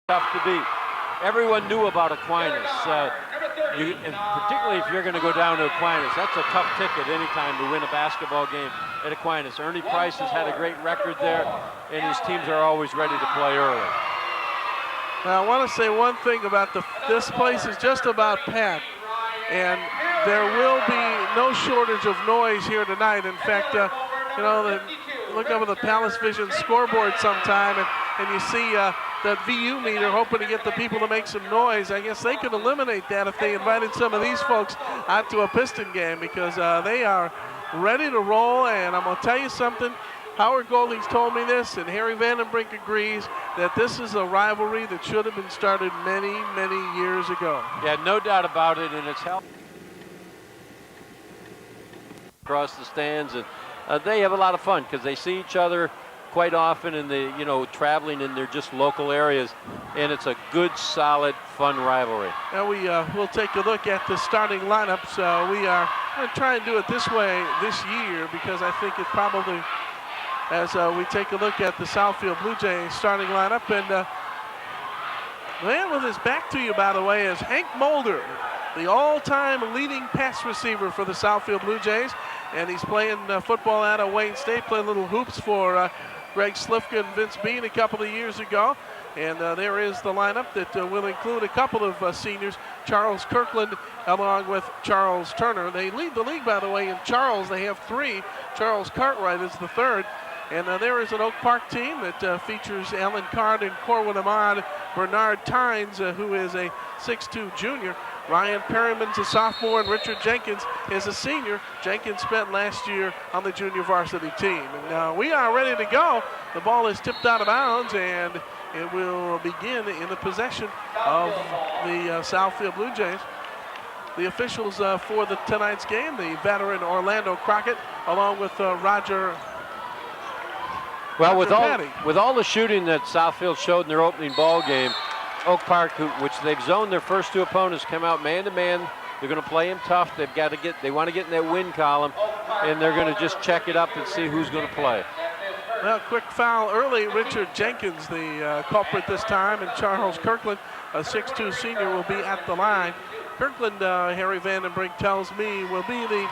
tough to beat. Everyone knew about Aquinas. And particularly if you're going to go down to Aquinas, that's a tough ticket anytime to win a basketball game at Aquinas. Ernie Price has had a great record there, and his teams are always ready to play early. Now, I want to say one thing about this place is just about packed, and there will be no shortage of noise here tonight. In fact, look up at the Palace Vision scoreboard sometime, and you see that VU meter hoping to get the people to make some noise. I guess they could eliminate that if they invited some of these folks out to a Piston game, because they are ready to roll. And I'm going to tell you something. Howard Golding's told me this, and Harry Vandenbrink agrees, that this is a rivalry that should have been started many, many years ago. Yeah, no doubt about it, and it's helped across the stands, and they have a lot of fun because they see each other quite often, and they, traveling in their just local areas, and it's a good, solid, fun rivalry. Now we'll take a look at the starting lineups. We are going to try and do it this way this year, because I think it probably, as we take a look at the Southfield Bluejays starting lineup, and the man with his back to you, by the way, is Hank Mulder, the all-time leading pass receiver for the Southfield Bluejays, and he's playing football out of Wayne State, playing little hoops for Greg Slifka and Vince Bean a couple of years ago. And there is the lineup that will include a couple of seniors, Charles Kirkland along with Charles Turner. They lead the league, by the way, in Charles. They have three. Charles Cartwright is the third. And there is an Oak Park team that features Alan Card and Corwin Ahmad, Bernard Tynes, who is a 6'2 junior. Ryan Perryman's a sophomore, and Richard Jenkins is a senior. Jenkins spent last year on the junior varsity team. And we are ready to go. The ball is tipped out of bounds, and it will begin in the possession of the Southfield Bluejays. The officials for tonight's game, the veteran Orlando Crockett, along with Roger. Well, with all the shooting that Southfield showed in their opening ball game, Oak Park, which they've zoned their first two opponents, come out man-to-man. They're going to play him tough. They want to get in that win column, and they're going to just check it up and see who's going to play. Well, quick foul early. Richard Jenkins, the culprit this time, and Charles Kirkland, a 6'2 senior, will be at the line. Kirkland, Harry Vandenbrink tells me, will be the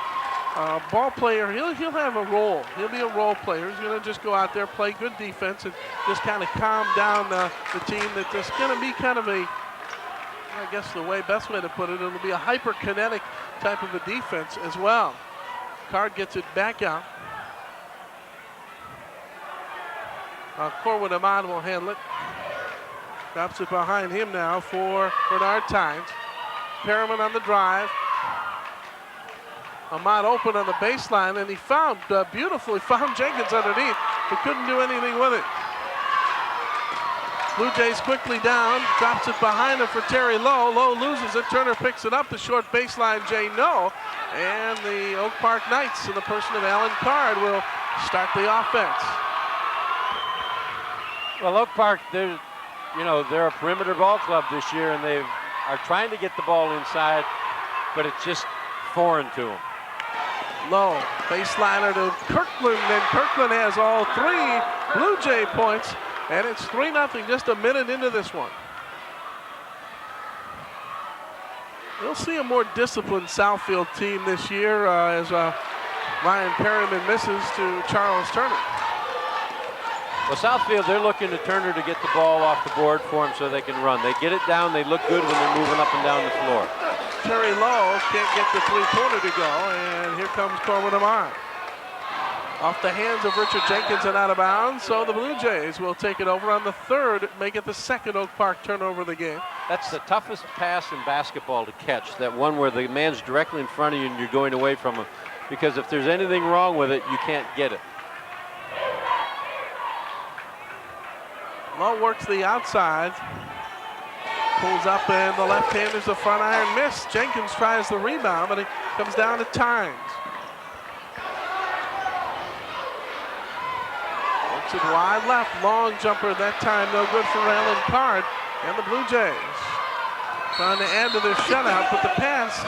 ball player. He'll have a role. He'll be a role player. He's going to just go out there, play good defense, and just kind of calm down the team. That's just going to be kind of a, I guess the best way to put it, it'll be a hyper-kinetic type of a defense as well. Card gets it back out. Corwin Ahmad will handle it. Drops it behind him now for Bernard Tynes. Perriman on the drive. Ahmad open on the baseline, and he beautifully found Jenkins underneath, but couldn't do anything with it. Blue Jays quickly down, drops it behind him for Terry Lowe. Lowe loses it, Turner picks it up, the short baseline, Jay No, and the Oak Park Knights in the person of Alan Card will start the offense. Well, Oak Park, they're a perimeter ball club this year, and they are trying to get the ball inside, but it's just foreign to them. Low baseliner to Kirkland, and Kirkland has all three Blue Jay points, and it's 3-0 just a minute into this one. We'll see a more disciplined Southfield team this year as Ryan Perryman misses to Charles Turner. Well, Southfield, they're looking to Turner to get the ball off the board for him so they can run. They get it down, they look good when they're moving up and down the floor. Terry Lowe can't get the three-pointer to go, and here comes Corwin Ahmad. Off the hands of Richard Jenkins and out of bounds, so the Blue Jays will take it over on the third, make it the second Oak Park turnover of the game. That's the toughest pass in basketball to catch, that one where the man's directly in front of you and you're going away from him, because if there's anything wrong with it, you can't get it. Lowe works the outside. Pulls up, and the left-hander's the front iron miss. Jenkins tries the rebound, but it comes down to Tynes. Works it wide left, long jumper that time, no good for Alan Card and the Blue Jays. Trying to add to their shutout, but the pass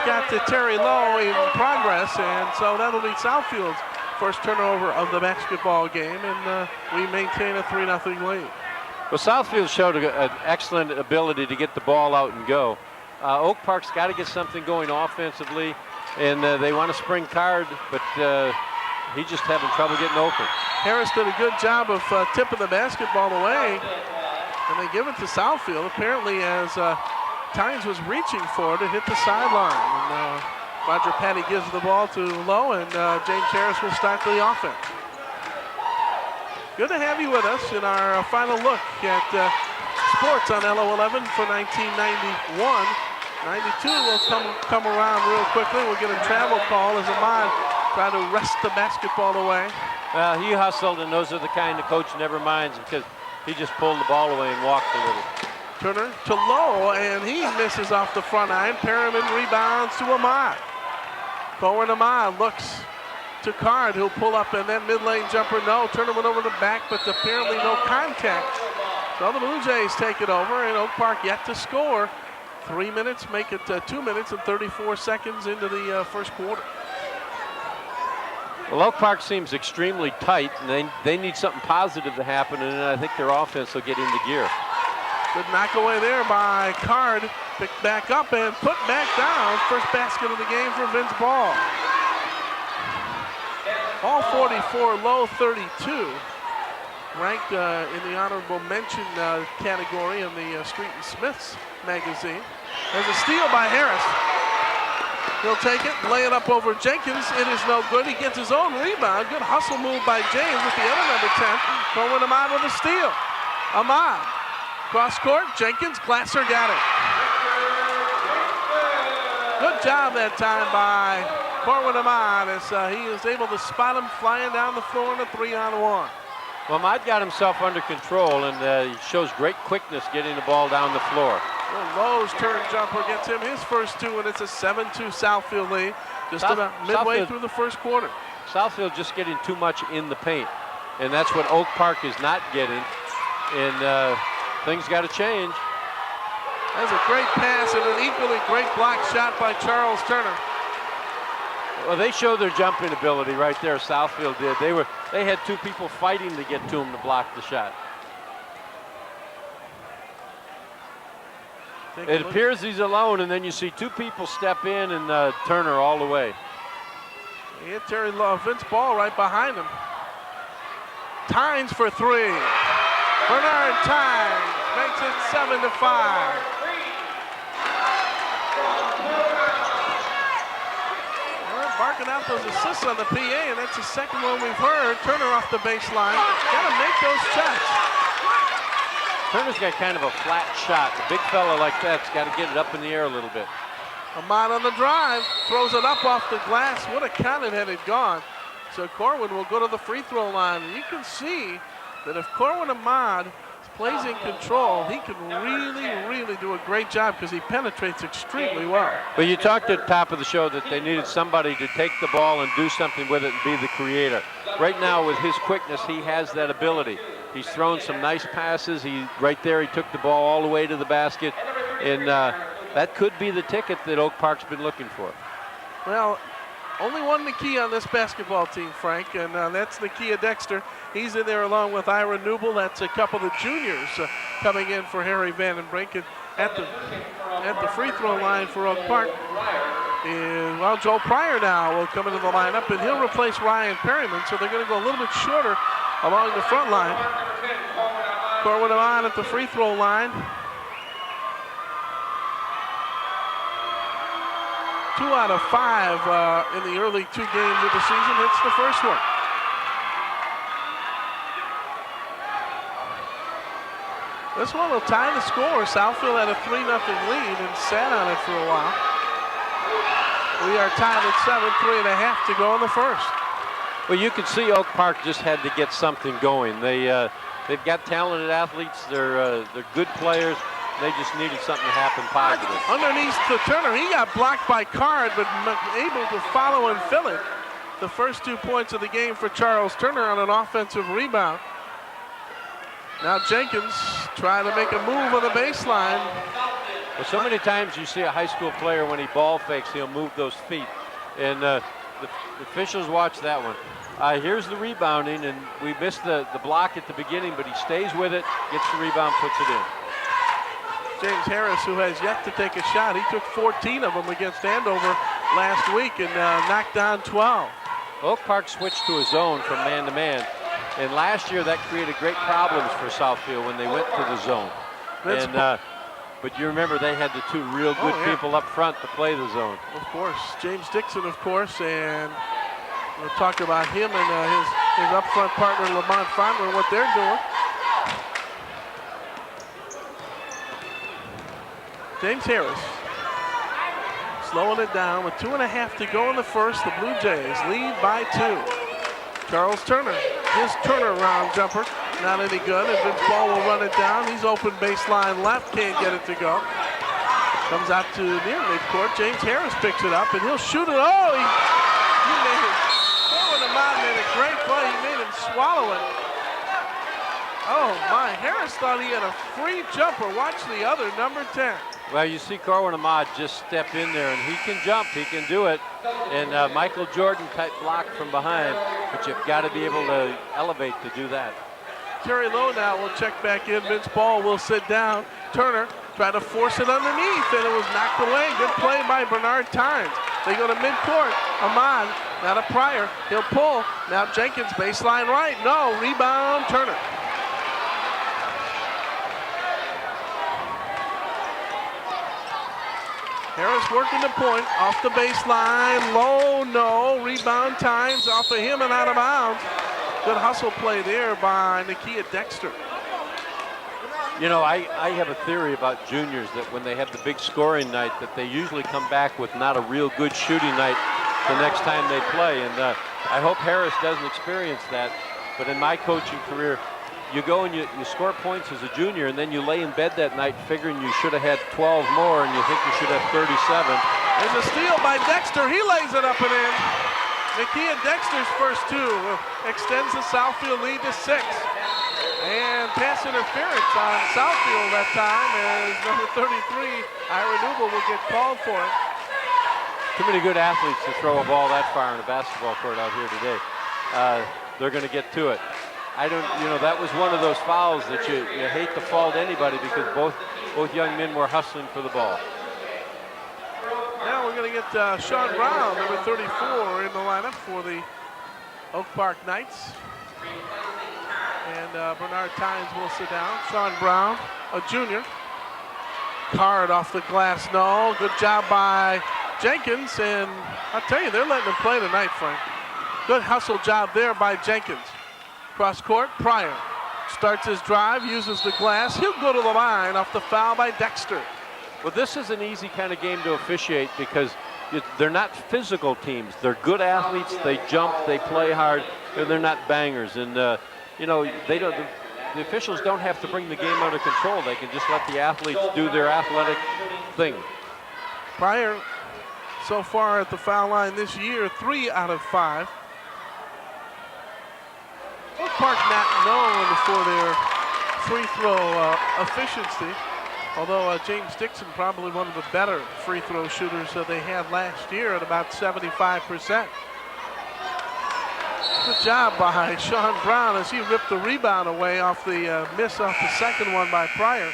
got to Terry Lowe in progress, and so that'll be Southfield's first turnover of the basketball game, and we maintain a 3-0 lead. Well, Southfield showed an excellent ability to get the ball out and go. Oak Park's got to get something going offensively, and they want to spring card, but he's just having trouble getting open. Harris did a good job of tipping the basketball away, and they give it to Southfield, apparently as Tynes was reaching for it. It hit the sideline. And, Roger Patty gives the ball to Lowe, and James Harris will start the offense. Good to have you with us in our final look at sports on LO11 for 1991. 92 will come around real quickly. We'll get a travel call as Ahmad try to wrest the basketball away. He hustled, and those are the kind the coach never minds because he just pulled the ball away and walked a little. Turner to Lowe, and he misses off the front line. Perriman rebounds to Ahmad. Corwin Ahmad looks to Card, who'll pull up, and then mid-lane jumper, no. Turner went over the back, but apparently no contact. So the Blue Jays take it over, and Oak Park yet to score. 3 minutes, make it 2 minutes and 34 seconds into the first quarter. Well, Oak Park seems extremely tight, and they need something positive to happen, and I think their offense will get into gear. Good knock away there by Card. Picked back up and put back down. First basket of the game for Vince Ball. Ball 44, Lowe 32. Ranked in the honorable mention category in the Street and Smiths magazine. There's a steal by Harris. He'll take it, lay it up over Jenkins. It is no good. He gets his own rebound. Good hustle move by James with the other number 10. Corwin Ahmad with a steal. Ahmad, cross court, Jenkins, Glasser got it. Good job that time by Corwin Ahmad as he is able to spot him flying down the floor in a 3-on-1. Well, Ahmad got himself under control, and he shows great quickness getting the ball down the floor. Well, Lowe's turn jumper gets him his first two, and it's a 7-2 Southfield lead just about midway through the first quarter. Southfield just getting too much in the paint, and that's what Oak Park is not getting, and things got to change. That's a great pass and an equally great block shot by Charles Turner. Well, they showed their jumping ability right there. Southfield did. They had two people fighting to get to him to block the shot. It appears he's alone, and then you see two people step in, and Turner all the way. He hit Terry Love. Vince Ball right behind him. Tynes for three. Bernard Tynes makes it 7-5. Barking out those assists on the PA, and that's the second one we've heard. Turner off the baseline. Got to make those shots. Turner's got kind of a flat shot. A big fella like that's got to get it up in the air a little bit. Ahmad on the drive, throws it up off the glass. What a cannon had it gone. So Corwin will go to the free throw line. And you can see that if Corwin Ahmad plays in control, he can really do a great job because he penetrates extremely well. But you talked at the top of the show that they needed somebody to take the ball and do something with it and be the creator. Right now, with his quickness, he has that ability. He's thrown some nice passes. Right there, he took the ball all the way to the basket, and that could be the ticket that Oak Park's been looking for. Well, only one McKee on this basketball team, Frank, and that's Nakia Dexter. He's in there along with Ira Newble. That's a couple of juniors coming in for Harry Vandenbrink. And at the free throw line for Oak Park is, well, Joe Pryor now will come into the lineup, and he'll replace Ryan Perryman, so they're going to go a little bit shorter along the front line. Corwin Ahmad at the free throw line. 2 out of 5 in the early 2 games of the season. Hits the first one. This one will tie the score. Southfield had a 3-0 lead and sat on it for a while. We are tied at 7, 3.5 to go in the first. Well, you can see Oak Park just had to get something going. They've got talented athletes. They're good players. They just needed something to happen positive. Underneath to Turner, he got blocked by Card, but able to follow and fill it. The first 2 points of the game for Charles Turner on an offensive rebound. Now Jenkins trying to make a move on the baseline. Well, so many times you see a high school player when he ball fakes, he'll move those feet. And the officials watch that one. Here's the rebounding, and we missed the block at the beginning, but he stays with it, gets the rebound, puts it in. James Harris, who has yet to take a shot, he took 14 of them against Andover last week and knocked down 12. Oak Park switched to a zone from man-to-man, and last year that created great problems for Southfield when they went to the zone. But you remember they had the two real good people up front to play the zone. Of course, James Dixon, of course, and we'll talk about him and his up front partner, Lamont Fondler, and what they're doing. James Harris slowing it down with 2.5 to go in the first. The Blue Jays lead by 2. Charles Turner, his turnaround jumper, not any good. And Vince Ball will run it down. He's open baseline left, can't get it to go. Comes out to near midcourt. James Harris picks it up and he'll shoot it. Oh, he made it. Corwin Ahmad made a great play. He made him swallow it. Oh my, Harris thought he had a free jumper. Watch the other, number 10. Well, you see Corwin Ahmad just step in there, and he can jump, he can do it. And Michael Jordan type block from behind, but you've got to be able to elevate to do that. Terry Lowe now will check back in. Vince Ball will sit down. Turner tried to force it underneath, and it was knocked away. Good play by Bernard Tynes. They go to midcourt. Ahmad, now to Pryor. He'll pull. Now Jenkins, baseline right. No, rebound, Turner. Harris working the point, off the baseline, low, no, rebound Tynes off of him and out of bounds. Good hustle play there by Nakia Dexter. You know, I have a theory about juniors that when they have the big scoring night, that they usually come back with not a real good shooting night the next time they play. And I hope Harris doesn't experience that. But in my coaching career, you go and you score points as a junior, and then you lay in bed that night figuring you should have had 12 more, and you think you should have 37. There's a steal by Dexter. He lays it up and in. Nakia Dexter's first 2 extends the Southfield lead to 6. And pass interference on Southfield that time as number 33, Ira Newble, will get called for it. Too many good athletes to throw a ball that far in a basketball court out here today. They're going to get to it. That was one of those fouls that you hate to fault anybody because both young men were hustling for the ball. Now we're going to get Sean Brown, number 34, in the lineup for the Oak Park Knights. And Bernard Tynes will sit down. Sean Brown, a junior. Card off the glass, no. Good job by Jenkins, and I'll tell you, they're letting him play tonight, Frank. Good hustle job there by Jenkins. Cross court, Pryor starts his drive, uses the glass. He'll go to the line off the foul by Dexter. Well, this is an easy kind of game to officiate because they're not physical teams. They're good athletes. They jump, they play hard, and they're not bangers. And the officials don't have to bring the game under control. They can just let the athletes do their athletic thing. Pryor, so far at the foul line this year, 3 out of 5. Oak Park not known for their free throw efficiency, although James Dixon, probably one of the better free throw shooters that they had last year at about 75%. Good job by Sean Brown as he ripped the rebound away off the miss off the second one by Pryor.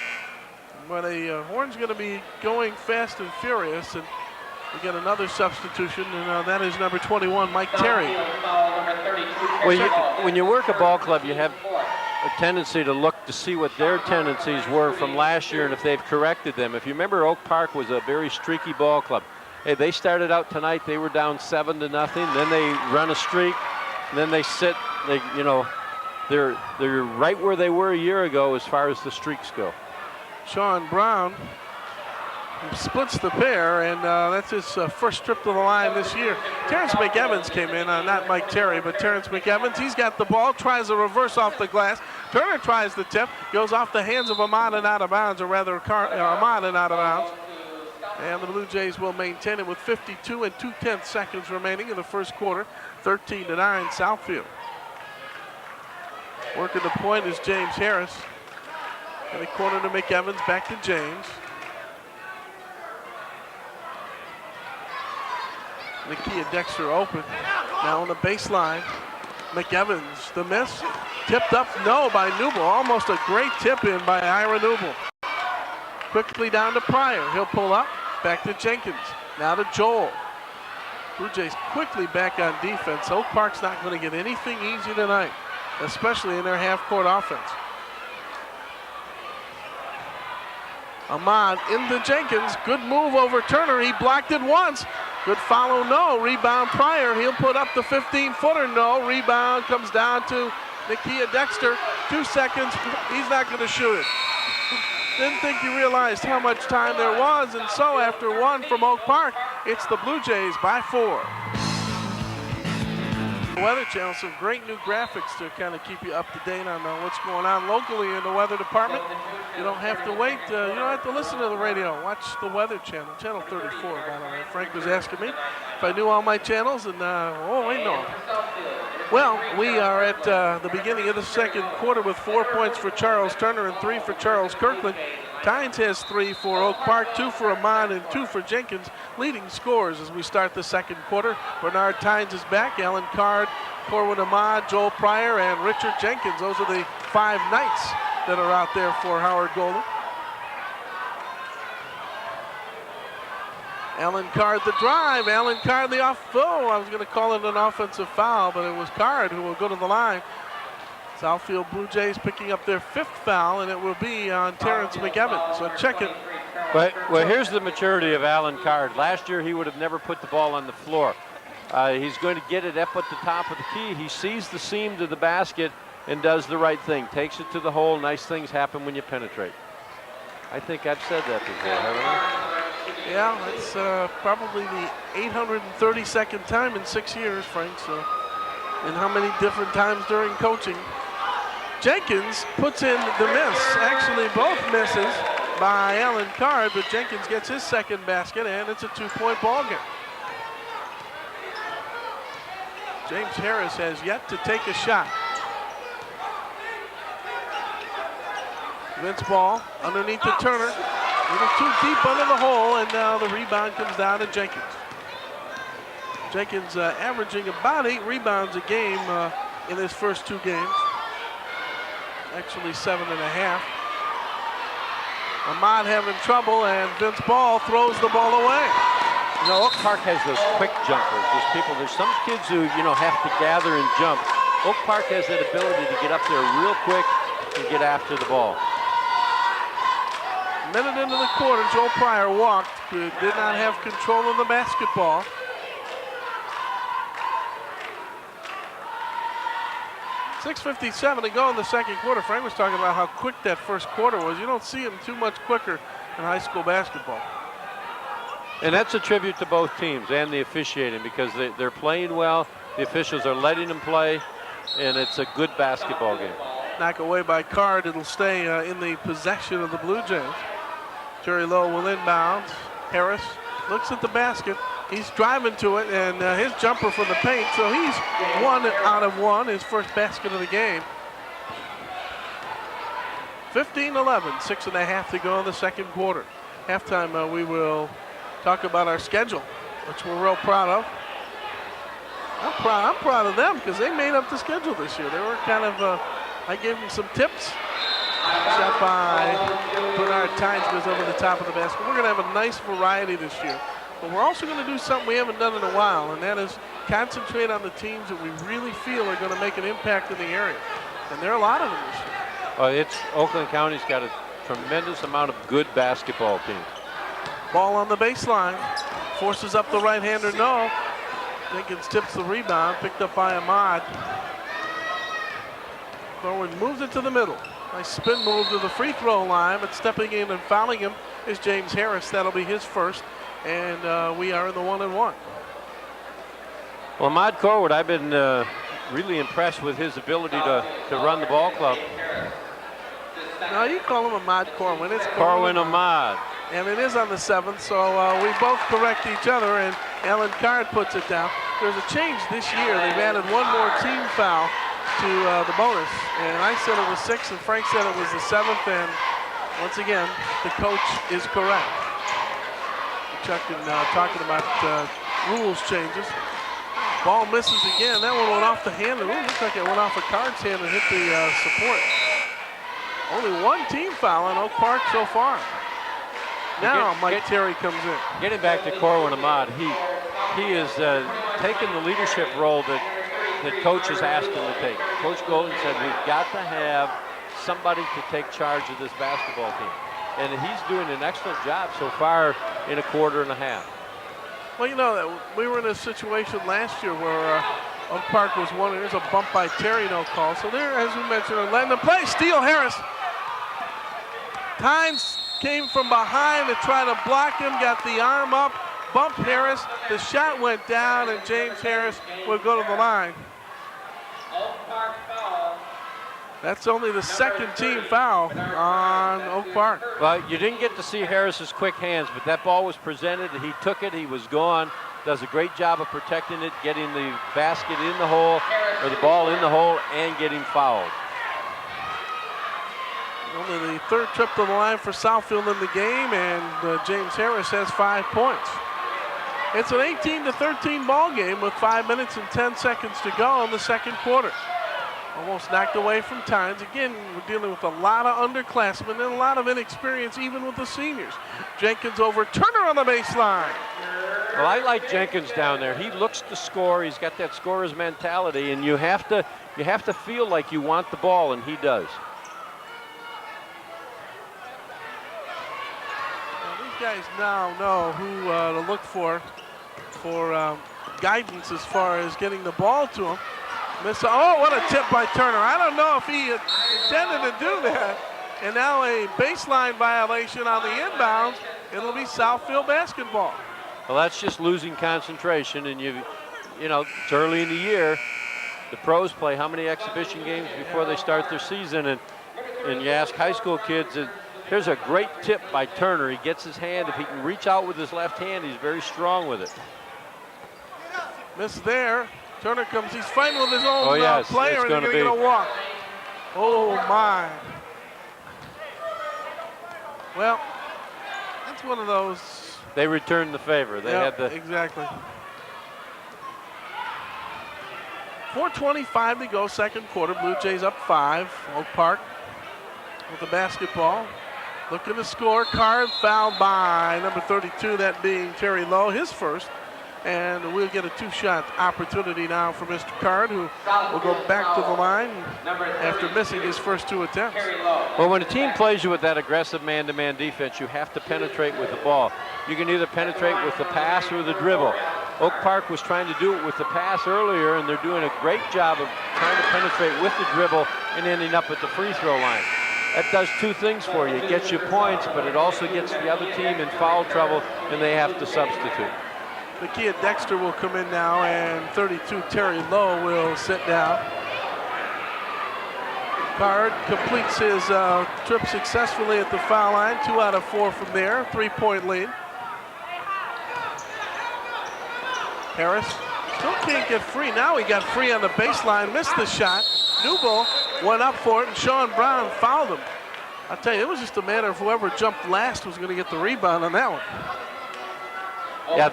But a horn's going to be going fast and furious, and we get another substitution, and that is number 21, Mike Terry. Well, when you work a ball club, you have a tendency to look to see what their tendencies were from last year and if they've corrected them. If you remember, Oak Park was a very streaky ball club. Hey, they started out tonight, they were down 7-0, then they run a streak, and then they sit, they're right where they were a year ago as far as the streaks go. Sean Brown splits the pair, and that's his first trip to the line this year. Terrence McEvans came in, not Mike Terry, but Terrence McEvans. He's got the ball, tries a reverse off the glass. Turner tries the tip, goes off the hands of Ahmad and out of bounds, or rather Ahmad and out of bounds. And the Blue Jays will maintain it with 52 2/10 seconds remaining in the first quarter, 13-9 Southfield. Working the point is James Harris. In the corner to McEvans, back to James. Nakia Dexter open. Now on the baseline. McEvans, the miss, tipped up, no, by Newble. Almost a great tip in by Ira Newble. Quickly down to Pryor. He'll pull up, back to Jenkins. Now to Joel. Blue Jays quickly back on defense. Oak Park's not going to get anything easy tonight, especially in their half-court offense. Ahmad into Jenkins. Good move over Turner. He blocked it once. Good follow, no. Rebound Pryor. He'll put up the 15-footer, no. Rebound comes down to Nakia Dexter. 2 seconds. He's not going to shoot it. Didn't think he realized how much time there was, and so after one from Oak Park, it's the Blue Jays by 4. The Weather Channel, some great new graphics to kind of keep you up to date on what's going on locally in the weather department. You don't have to wait, you don't have to listen to the radio. Watch the Weather Channel, channel 34, by the way. Frank was asking me if I knew all my channels, and oh, I know. Well, we are at the beginning of the second quarter with 4 points for Charles Turner and 3 for Charles Kirkland. Tynes has 3 for Oak Park, 2 for Ahmad, and 2 for Jenkins, leading scorers as we start the second quarter. Bernard Tynes is back, Alan Card, Corwin Ahmad, Joel Pryor, and Richard Jenkins. Those are the 5 Knights that are out there for Howard Golden. Alan Card the drive, Alan Card the off, oh, I was going to call it an offensive foul, but it was Card who will go to the line. Southfield Blue Jays picking up their 5th foul, and it will be on Terrence McEvans. So check it. But well, here's the maturity of Alan Card. Last year, he would have never put the ball on the floor. He's going to get it up at the top of the key. He sees the seam to the basket and does the right thing. Takes it to the hole. Nice things happen when you penetrate. I think I've said that before, haven't I? Yeah, it's probably the 832nd time in 6 years, Frank. So, and how many different times during coaching? Jenkins puts in the miss. Actually, both misses by Alan Card, but Jenkins gets his second basket, and it's a 2-point ball game. James Harris has yet to take a shot. Vince Ball underneath to Turner. A little too deep under the hole, and now the rebound comes down to Jenkins. Jenkins averaging about 8 rebounds a game in his first 2 games. Actually 7.5. Ahmad having trouble, and Vince Ball throws the ball away. You know, Oak Park has those quick jumpers. There's some kids who, have to gather and jump. Oak Park has that ability to get up there real quick and get after the ball. Minute into the quarter, Joel Pryor walked, did not have control of the basketball. .6:57 to go in the second quarter. Frank was talking about how quick that first quarter was. You don't see him too much quicker in high school basketball. And that's a tribute to both teams and the officiating, because they're playing well, the officials are letting them play, and it's a good basketball game. Knock away by Card. It'll stay in the possession of the Blue Jays. Jerry Lowe will inbound. Harris looks at the basket. He's driving to it, and his jumper from the paint, so he's 1 out of 1, his first basket of the game. 15-11, 6.5 to go in the second quarter. Halftime, we will talk about our schedule, which we're real proud of. I'm proud of them because they made up the schedule this year. They were kind of, I gave them some tips. Shot by Bernard Tynes goes over the top of the basket. We're going to have a nice variety this year. But we're also going to do something we haven't done in a while, and that is concentrate on the teams that we really feel are going to make an impact in the area. And there are a lot of them this year. Oakland County's got a tremendous amount of good basketball teams. Ball on the baseline. Forces up the right-hander, no. Jenkins tips the rebound, picked up by Ahmad. Thorwin moves it to the middle. Nice spin move to the free throw line, but stepping in and fouling him is James Harris. That'll be his first, and we are in the 1-1. Well, Ahmad Corwood, I've been really impressed with his ability to run the ball club. No, you call him Ahmad Corwin. It's Corwin Ahmad. And it is on the 7th, so we both correct each other, and Alan Card puts it down. There's a change this year. They've added 1 more team foul to the bonus, and I said it was 6, and Frank said it was the 7th, and once again, the coach is correct. Chuck and talking about rules changes. Ball misses again. That one went off the hand. It looks like it went off a card's hand and hit the support. Only one team foul in Oak Park so far. Now Mike Terry comes in. Getting back to Corwin Ahmad, he is taking the leadership role that Coach has asked him to take. Coach Golden said, we've got to have somebody to take charge of this basketball team. And he's doing an excellent job so far in a quarter and a half. Well, you know, we were in a situation last year where Oak Park was one, and there's a bump by Terry, no call. So there, as we mentioned, letting the play, Steele Harris. Tynes came from behind to try to block him, got the arm up, bumped Harris. The shot went down, and James Harris will go to the line. That's only the second team foul on Oak Park. Well, you didn't get to see Harris's quick hands, but that ball was presented. He took it. He was gone. Does a great job of protecting it, getting the basket in the hole, or the ball in the hole, and getting fouled. Only the third trip to the line for Southfield in the game, and James Harris has 5 points. It's an 18-13 ball game with 5 minutes and 10 seconds to go in the second quarter. Almost knocked away from Tynes. Again, we're dealing with a lot of underclassmen and a lot of inexperience, even with the seniors. Jenkins over Turner on the baseline. Well, I like Jenkins down there. He looks to score. He's got that scorer's mentality, and you have to feel like you want the ball, and he does. Well, these guys now know who to look for guidance as far as getting the ball to him. Oh, what a tip by Turner. I don't know if he intended to do that. And now a baseline violation on the inbounds. It'll be Southfield basketball. Well, that's just losing concentration, and you know, it's early in the year. The pros play how many exhibition games before they start their season, and you ask high school kids, and here's a great tip by Turner. He gets his hand. If he can reach out with his left hand, he's very strong with it. Miss there. Turner comes, he's fighting with his own player, and he's going to get a walk. Oh, my. Well, that's one of those. They returned the favor. They had the. Exactly. 4:25 to go, second quarter. Blue Jays up 5. Oak Park with the basketball. Looking to score. Card fouled by number 32, that being Terry Lowe, his first. And we'll get a 2-shot opportunity now for Mr. Card, who will go back to the line after missing his first 2 attempts. Well, when a team plays you with that aggressive man-to-man defense, you have to penetrate with the ball. You can either penetrate with the pass or the dribble. Oak Park was trying to do it with the pass earlier, and they're doing a great job of trying to penetrate with the dribble and ending up at the free throw line. That does 2 things for you. It gets you points, but it also gets the other team in foul trouble, and they have to substitute. The kid Dexter will come in now, and 32 Terry Lowe will sit down. Card completes his trip successfully at the foul line. 2 out of 4 from there. 3-point lead. Harris still can't get free. Now he got free on the baseline, missed the shot. Newble went up for it, and Sean Brown fouled him. I'll tell you, it was just a matter of whoever jumped last was going to get the rebound on that one. Yeah,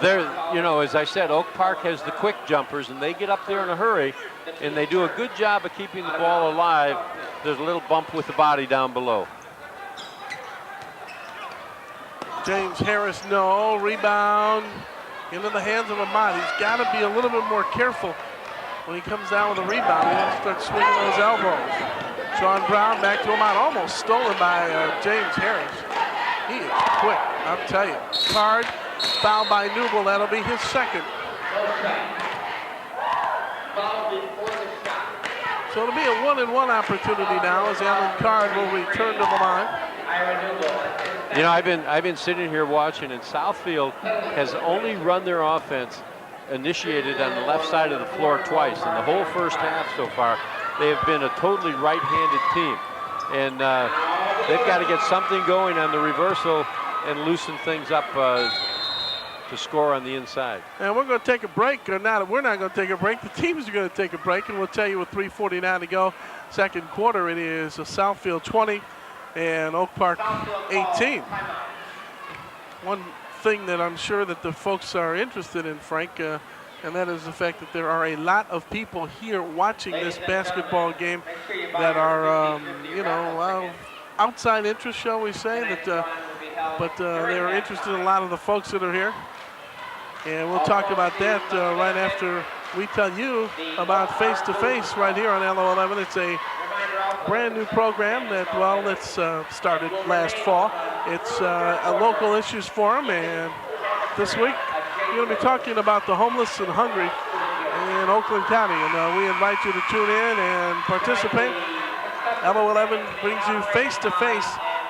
as I said, Oak Park has the quick jumpers, and they get up there in a hurry, and they do a good job of keeping the ball alive. There's a little bump with the body down below. James Harris, no. Rebound into the hands of Ahmad. He's got to be a little bit more careful when he comes down with a rebound. He has to start swinging those elbows. Sean Brown back to Ahmad, almost stolen by James Harris. He is quick, I'll tell you. Card. Fouled by Newble, that'll be his second. So it'll be a 1-and-1 opportunity now as Alan Card will return to the line. You know, I've been sitting here watching, and Southfield has only run their offense initiated on the left side of the floor twice. In the whole first half so far, they have been a totally right-handed team. And they've got to get something going on the reversal and loosen things up to score on the inside. And we're going to take a break, or not. We're not going to take a break. The teams are going to take a break, and we'll tell you with 3:49 to go, second quarter. It is Southfield 20 and Oak Park 18. One thing that I'm sure that the folks are interested in, Frank, and that is the fact that there are a lot of people here watching this basketball game that are, outside interest, shall we say, but they're interested in a lot of the folks that are here. And we'll talk about that right after we tell you about Face to Face right here on LO11. It's a brand new program that, started last fall. It's a local issues forum, and this week we're going to be talking about the homeless and hungry in Oakland County. And we invite you to tune in and participate. LO11 brings you Face to Face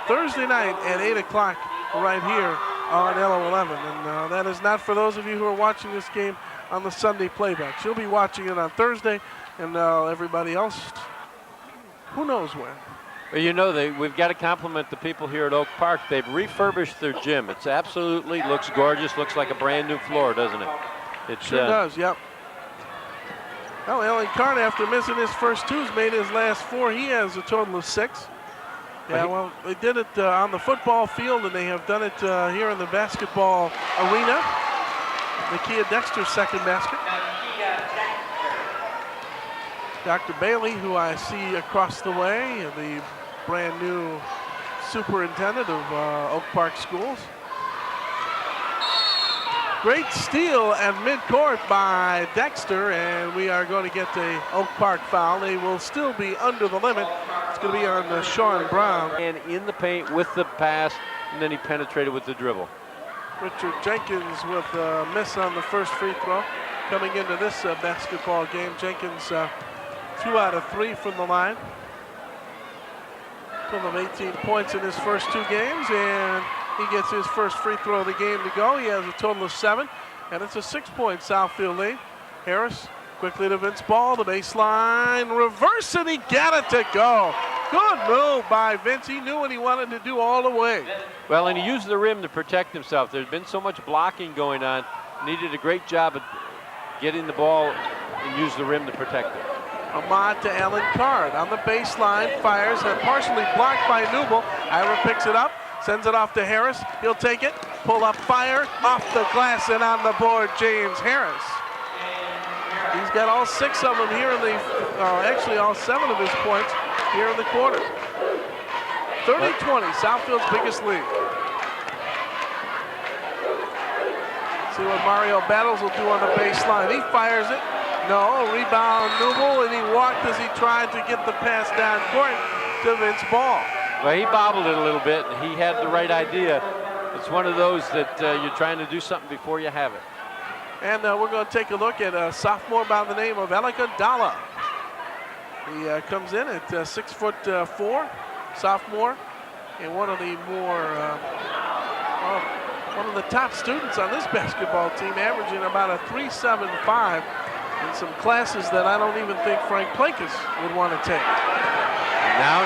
Thursday night at 8 o'clock right here on LO11. And that is not for those of you who are watching this game on the Sunday playbacks. You'll be watching it on Thursday, and everybody else, who knows when. Well, we've got to compliment the people here at Oak Park. They've refurbished their gym. It's absolutely looks gorgeous. Looks like a brand new floor, doesn't it? It sure does, yep. Well, Alan Carter, after missing his first two, has made his last four. He has a total of 6. Yeah, well, they did it on the football field, and they have done it here in the basketball arena. Nakia Dexter's second basket. Dr. Bailey, who I see across the way, the brand new superintendent of Oak Park Schools. Great steal at midcourt by Dexter, and we are going to get the Oak Park foul. They will still be under the limit. It's going to be on Sean Brown. And in the paint with the pass, and then he penetrated with the dribble. Richard Jenkins with a miss on the first free throw. Coming into this basketball game, Jenkins 2 out of 3 from the line. Total of 18 points in his first 2 games, and he gets his first free throw of the game to go. He has a total of 7, and it's a 6-point Southfield lead. Harris quickly to Vince Ball, the baseline, reverse, and he got it to go. Good move by Vince. He knew what he wanted to do all the way. Well, and he used the rim to protect himself. There's been so much blocking going on. Needed a great job of getting the ball and use the rim to protect it. Ahmad to Alan Card on the baseline, fires, and partially blocked by Newble. Ira picks it up, sends it off to Harris. He'll take it, pull up, fire, off the glass, and on the board, James Harris. He's got all 6 of them here in the, actually all 7 of his points here in the quarter. 30-20, Southfield's biggest lead. See what Mario Battles will do on the baseline. He fires it. No, rebound Newble, and he walked as he tried to get the pass down court to Vince Ball. Well, he bobbled it a little bit, and he had the right idea. It's one of those that you're trying to do something before you have it. And we're going to take a look at a sophomore by the name of Elika Dalla. He comes in at 6'4", sophomore, and one of the more, one of the top students on this basketball team, averaging about a 3.75 in some classes that I don't even think Frank Plakas would want to take. Now.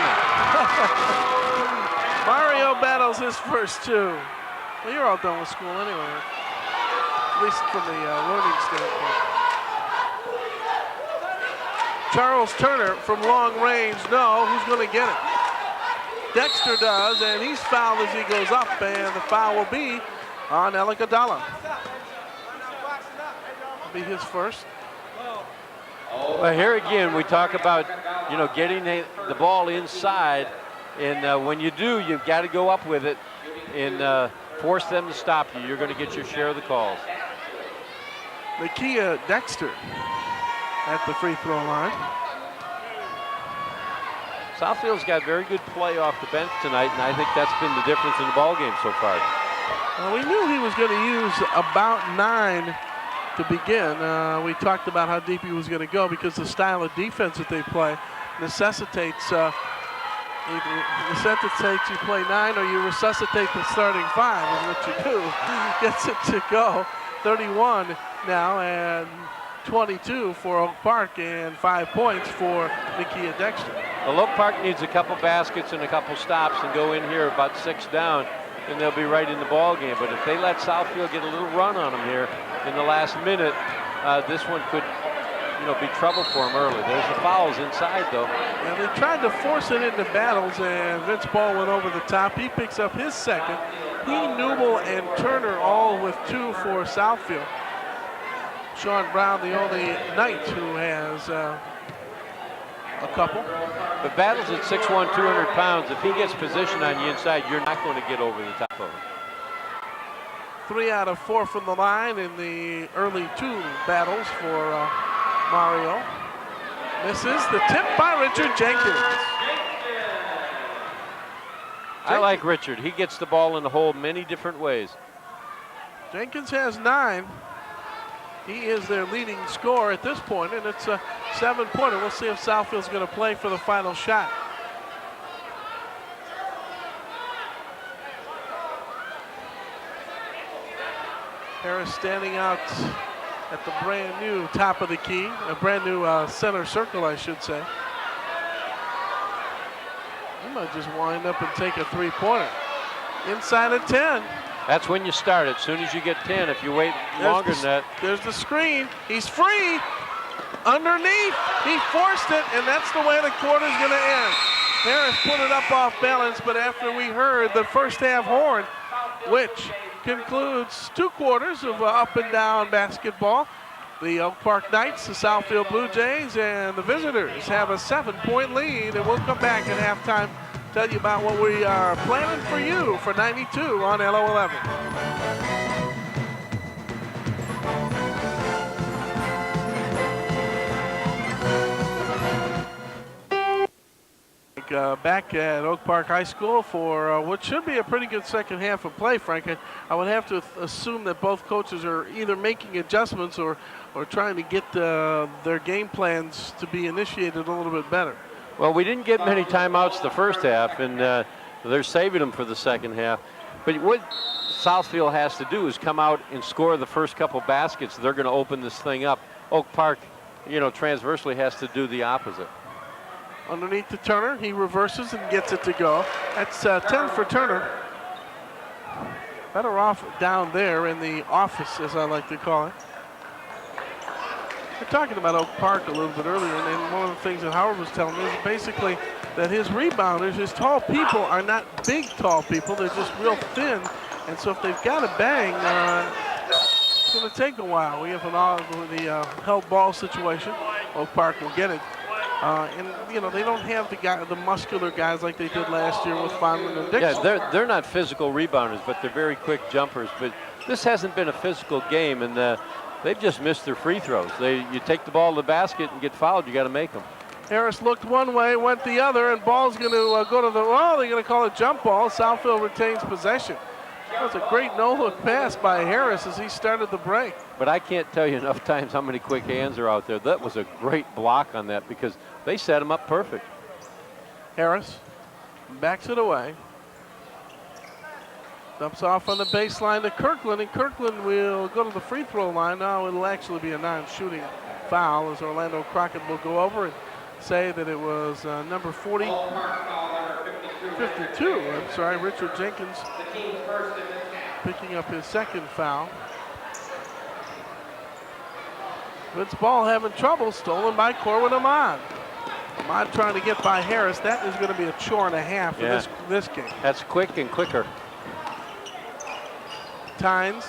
Mario battles his first 2. Well, you're all done with school anyway, at least from the learning standpoint. Charles Turner from long range, no, who's going to get it? Dexter does, and he's fouled as he goes up, and the foul will be on Elika Dalla. Will be his first. Well, here again, we talk about, getting the ball inside, and when you do, you've got to go up with it and force them to stop you. You're going to get your share of the calls. Nakia Dexter at the free throw line. Southfield's got very good play off the bench tonight, and I think that's been the difference in the ball game so far. Well, we knew he was going to use about 9 to begin. We talked about how deep he was going to go because the style of defense that they play necessitates you play 9 or you resuscitate the starting 5 is what you do. Gets it to go. 31 now and 22 for Oak Park and 5 points for Nakia Dexter. Well, Oak Park needs a couple baskets and a couple stops and go in here about 6 down, and they'll be right in the ball game. But if they let Southfield get a little run on them here in the last minute, this one could, be trouble for them early. There's the fouls inside, though. And they tried to force it into battles, and Vince Ball went over the top. He picks up his second. He, Newble, and Turner all with 2 for Southfield. Sean Brown, the only Knight who has a couple. But Battle's at 6'1", 200 pounds. If he gets position on you inside, you're not going to get over the top of him. 3 out of 4 from the line in the early 2 battles for Mario. Misses the tip by Richard Jenkins. I like Richard. He gets the ball in the hole many different ways. Jenkins has 9. He is their leading scorer at this point, and it's a 7-pointer. We'll see if Southfield's going to play for the final shot. Harris standing out at the brand new top of the key, a brand new center circle, I should say. He might just wind up and take a 3-pointer. Inside at 10. That's when you start. As soon as you get 10, if you wait longer than that. There's the screen. He's free. Underneath. He forced it, and that's the way the quarter's going to end. Harris put it up off balance, but after we heard the first half horn, which concludes 2 quarters of up and down basketball, the Oak Park Knights, the Southfield Bluejays, and the visitors have a 7-point lead, and we'll come back at halftime, tell you about what we are planning for you for 92 on LO11. Back at Oak Park High School for what should be a pretty good second half of play, Frank. I would have to assume that both coaches are either making adjustments or trying to get their game plans to be initiated a little bit better. Well, we didn't get many timeouts the first half, and they're saving them for the second half. But what Southfield has to do is come out and score the first couple baskets. They're going to open this thing up. Oak Park, transversely has to do the opposite. Underneath to Turner, he reverses and gets it to go. That's 10 for Turner. Better off down there in the office, as I like to call it. We're talking about Oak Park a little bit earlier, and one of the things that Howard was telling me is basically that his rebounders, his tall people, are not big tall people. They're just real thin, and so if they've got a bang, it's going to take a while. We have the held ball situation. Oak Park will get it. And they don't have the muscular guys like they did last year with Fonlin and Dixon. Yeah, they're not physical rebounders, but they're very quick jumpers. But this hasn't been a physical game, and they've just missed their free throws. You take the ball to the basket and get fouled, you got to make them. Harris looked one way, went the other, and ball's going to go to they're going to call it jump ball. Southfield retains possession. That was a great no-look pass by Harris as he started the break. But I can't tell you enough times how many quick hands are out there. That was a great block on that because they set him up perfect. Harris backs it away. Dumps off on the baseline to Kirkland, and Kirkland will go to the free throw line. Now it'll actually be a non-shooting foul as Orlando Crockett will go over and say that it was number 52, Richard Jenkins picking up his second foul. Woods ball having trouble, stolen by Corwin Ahmad. Ahmad trying to get by Harris. That is going to be a chore and a half in this game. That's quick and quicker. Tynes,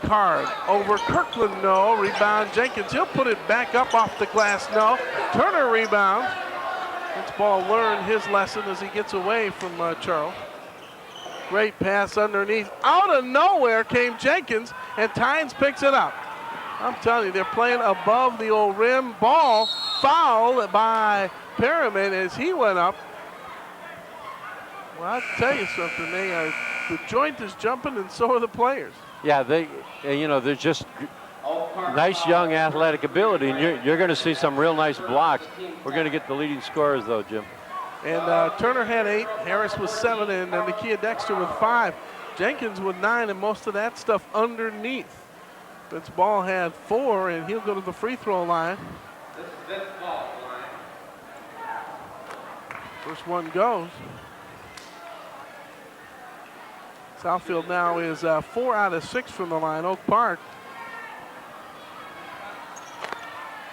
Card over Kirkland, no. Rebound Jenkins. He'll put it back up off the glass, no. Turner rebounds. This ball learned his lesson as he gets away from Charles. Great pass underneath. Out of nowhere came Jenkins, and Tynes picks it up. I'm telling you, they're playing above the old rim. Ball fouled by Perriman as he went up. Well, I'll tell you something. The joint is jumping, and so are the players. Yeah, they're just nice young athletic ability, and you're going to see some real nice blocks. We're going to get the leading scorers, though, Jim. And Turner had 8, Harris was 7, and Nakia Dexter with 5. Jenkins with 9, and most of that stuff underneath. This ball had 4, and he'll go to the free throw line. First one goes. Southfield now is 4 out of 6 from the line. Oak Park,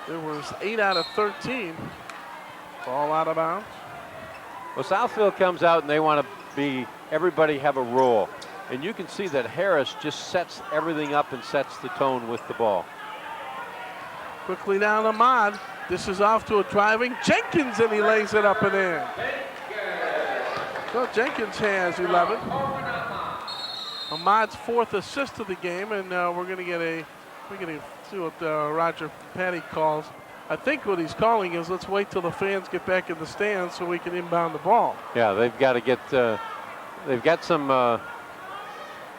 there was 8 out of 13. Ball out of bounds. Well, Southfield comes out and they want to everybody have a role. And you can see that Harris just sets everything up and sets the tone with the ball. Quickly down Ahmad. This is off to a driving Jenkins, and he lays it up and in. So Jenkins has 11. Ahmad's 4th assist of the game, and we're going to see what Roger Patty calls. I think what he's calling is let's wait till the fans get back in the stands so we can inbound the ball. Yeah, they've got to get. They've got some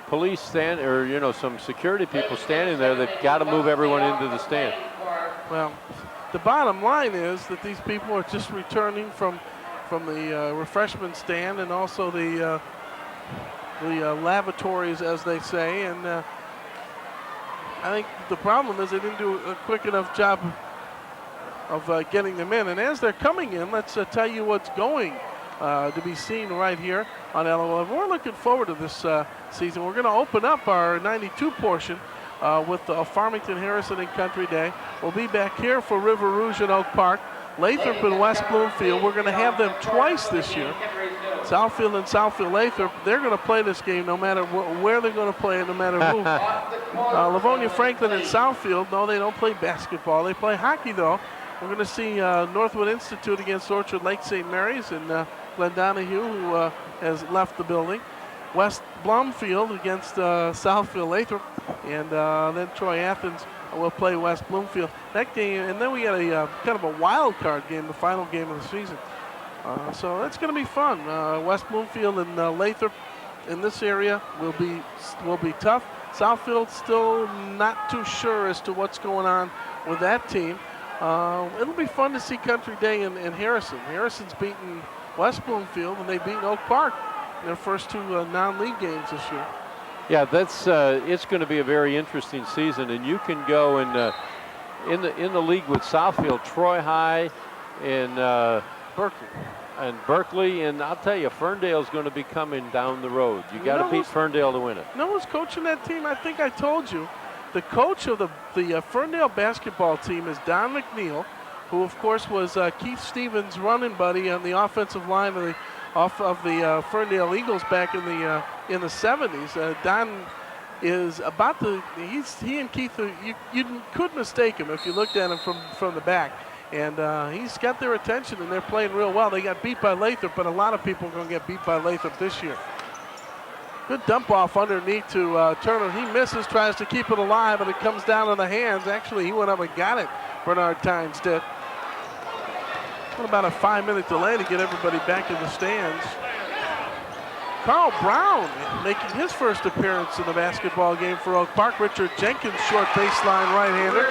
police some security people standing there. They've got to move everyone into the stand. Well, the bottom line is that these people are just returning from the refreshment stand and also the lavatories, as they say. And I think the problem is they didn't do a quick enough job of getting them in. And as they're coming in, let's tell you what's going to be seen right here on LOL. We're looking forward to this season. We're going to open up our 92 portion with Farmington, Harrison, and Country Day. We'll be back here for River Rouge and Oak Park. Lathrop and West Bloomfield, we're going to have them twice this year. Southfield and Southfield Lathrop, they're going to play this game no matter where they're going to play it, no matter who. Livonia Franklin and Southfield, no, they don't play basketball. They play hockey, though. We're going to see Northwood Institute against Orchard Lake St. Mary's and Glenn Donahue, who has left the building. West Bloomfield against Southfield Lathrop, and then Troy Athens will play West Bloomfield. That game, and then we got a kind of a wild card game, the final game of the season. So that's going to be fun. West Bloomfield and Lathrop in this area will be tough. Southfield still not too sure as to what's going on with that team. It'll be fun to see Country Day in Harrison. Harrison's beaten West Bloomfield, and they beat Oak Park in their first 2 non-league games this year. Yeah, that's it's going to be a very interesting season, and you can go in the league with Southfield, Troy High, and Berkeley, and I'll tell you, Ferndale's going to be coming down the road. You got to beat Ferndale to win it. No one's coaching that team. I think I told you, the coach of the Ferndale basketball team is Don McNeil, who of course was Keith Stevens' running buddy on the offensive line of the Ferndale Eagles back in the 70s. Don is about to. He and Keith, you could mistake him if you looked at him from the back. And he's got their attention, and they're playing real well. They got beat by Lathrop, but a lot of people are going to get beat by Lathrop this year. Good dump off underneath to Turner. He misses, tries to keep it alive, and it comes down on the hands. Actually, he went up and got it. Bernard Tynes did. About a 5-minute delay to get everybody back in the stands. Carl Brown making his first appearance in the basketball game for Oak Park. Richard Jenkins, short baseline right-hander.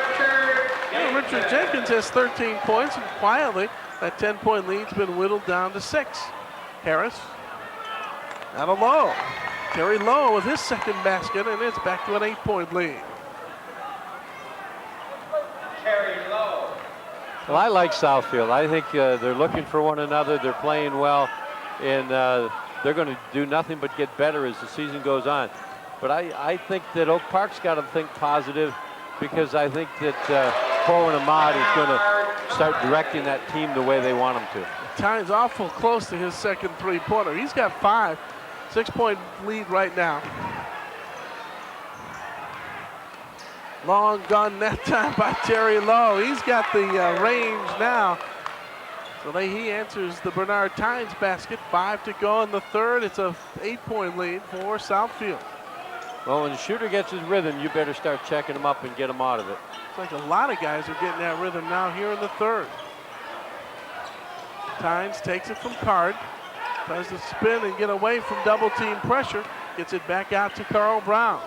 Richard Jenkins has 13 points, and quietly that 10-point lead's been whittled down to 6. Harris out of Lowe. Terry Lowe with his second basket, and it's back to an 8-point lead. Terry Lowe. Well, I like Southfield. I think they're looking for one another. They're playing well, and they're going to do nothing but get better as the season goes on. But I think that Oak Park's got to think positive, because I think that Corwin Ahmad is going to start directing that team the way they want him to. Tynes awful close to his second three-pointer. He's got 5. 6-point lead right now. Long gun that time by Terry Lowe. He's got the range now. So he answers the Bernard Tynes basket. 5 to go in the third. It's a 8-point lead for Southfield. Well, when the shooter gets his rhythm, you better start checking him up and get him out of it. It's like a lot of guys are getting that rhythm now here in the third. Tynes takes it from Card. Tries to spin and get away from double team pressure. Gets it back out to Carl Brown.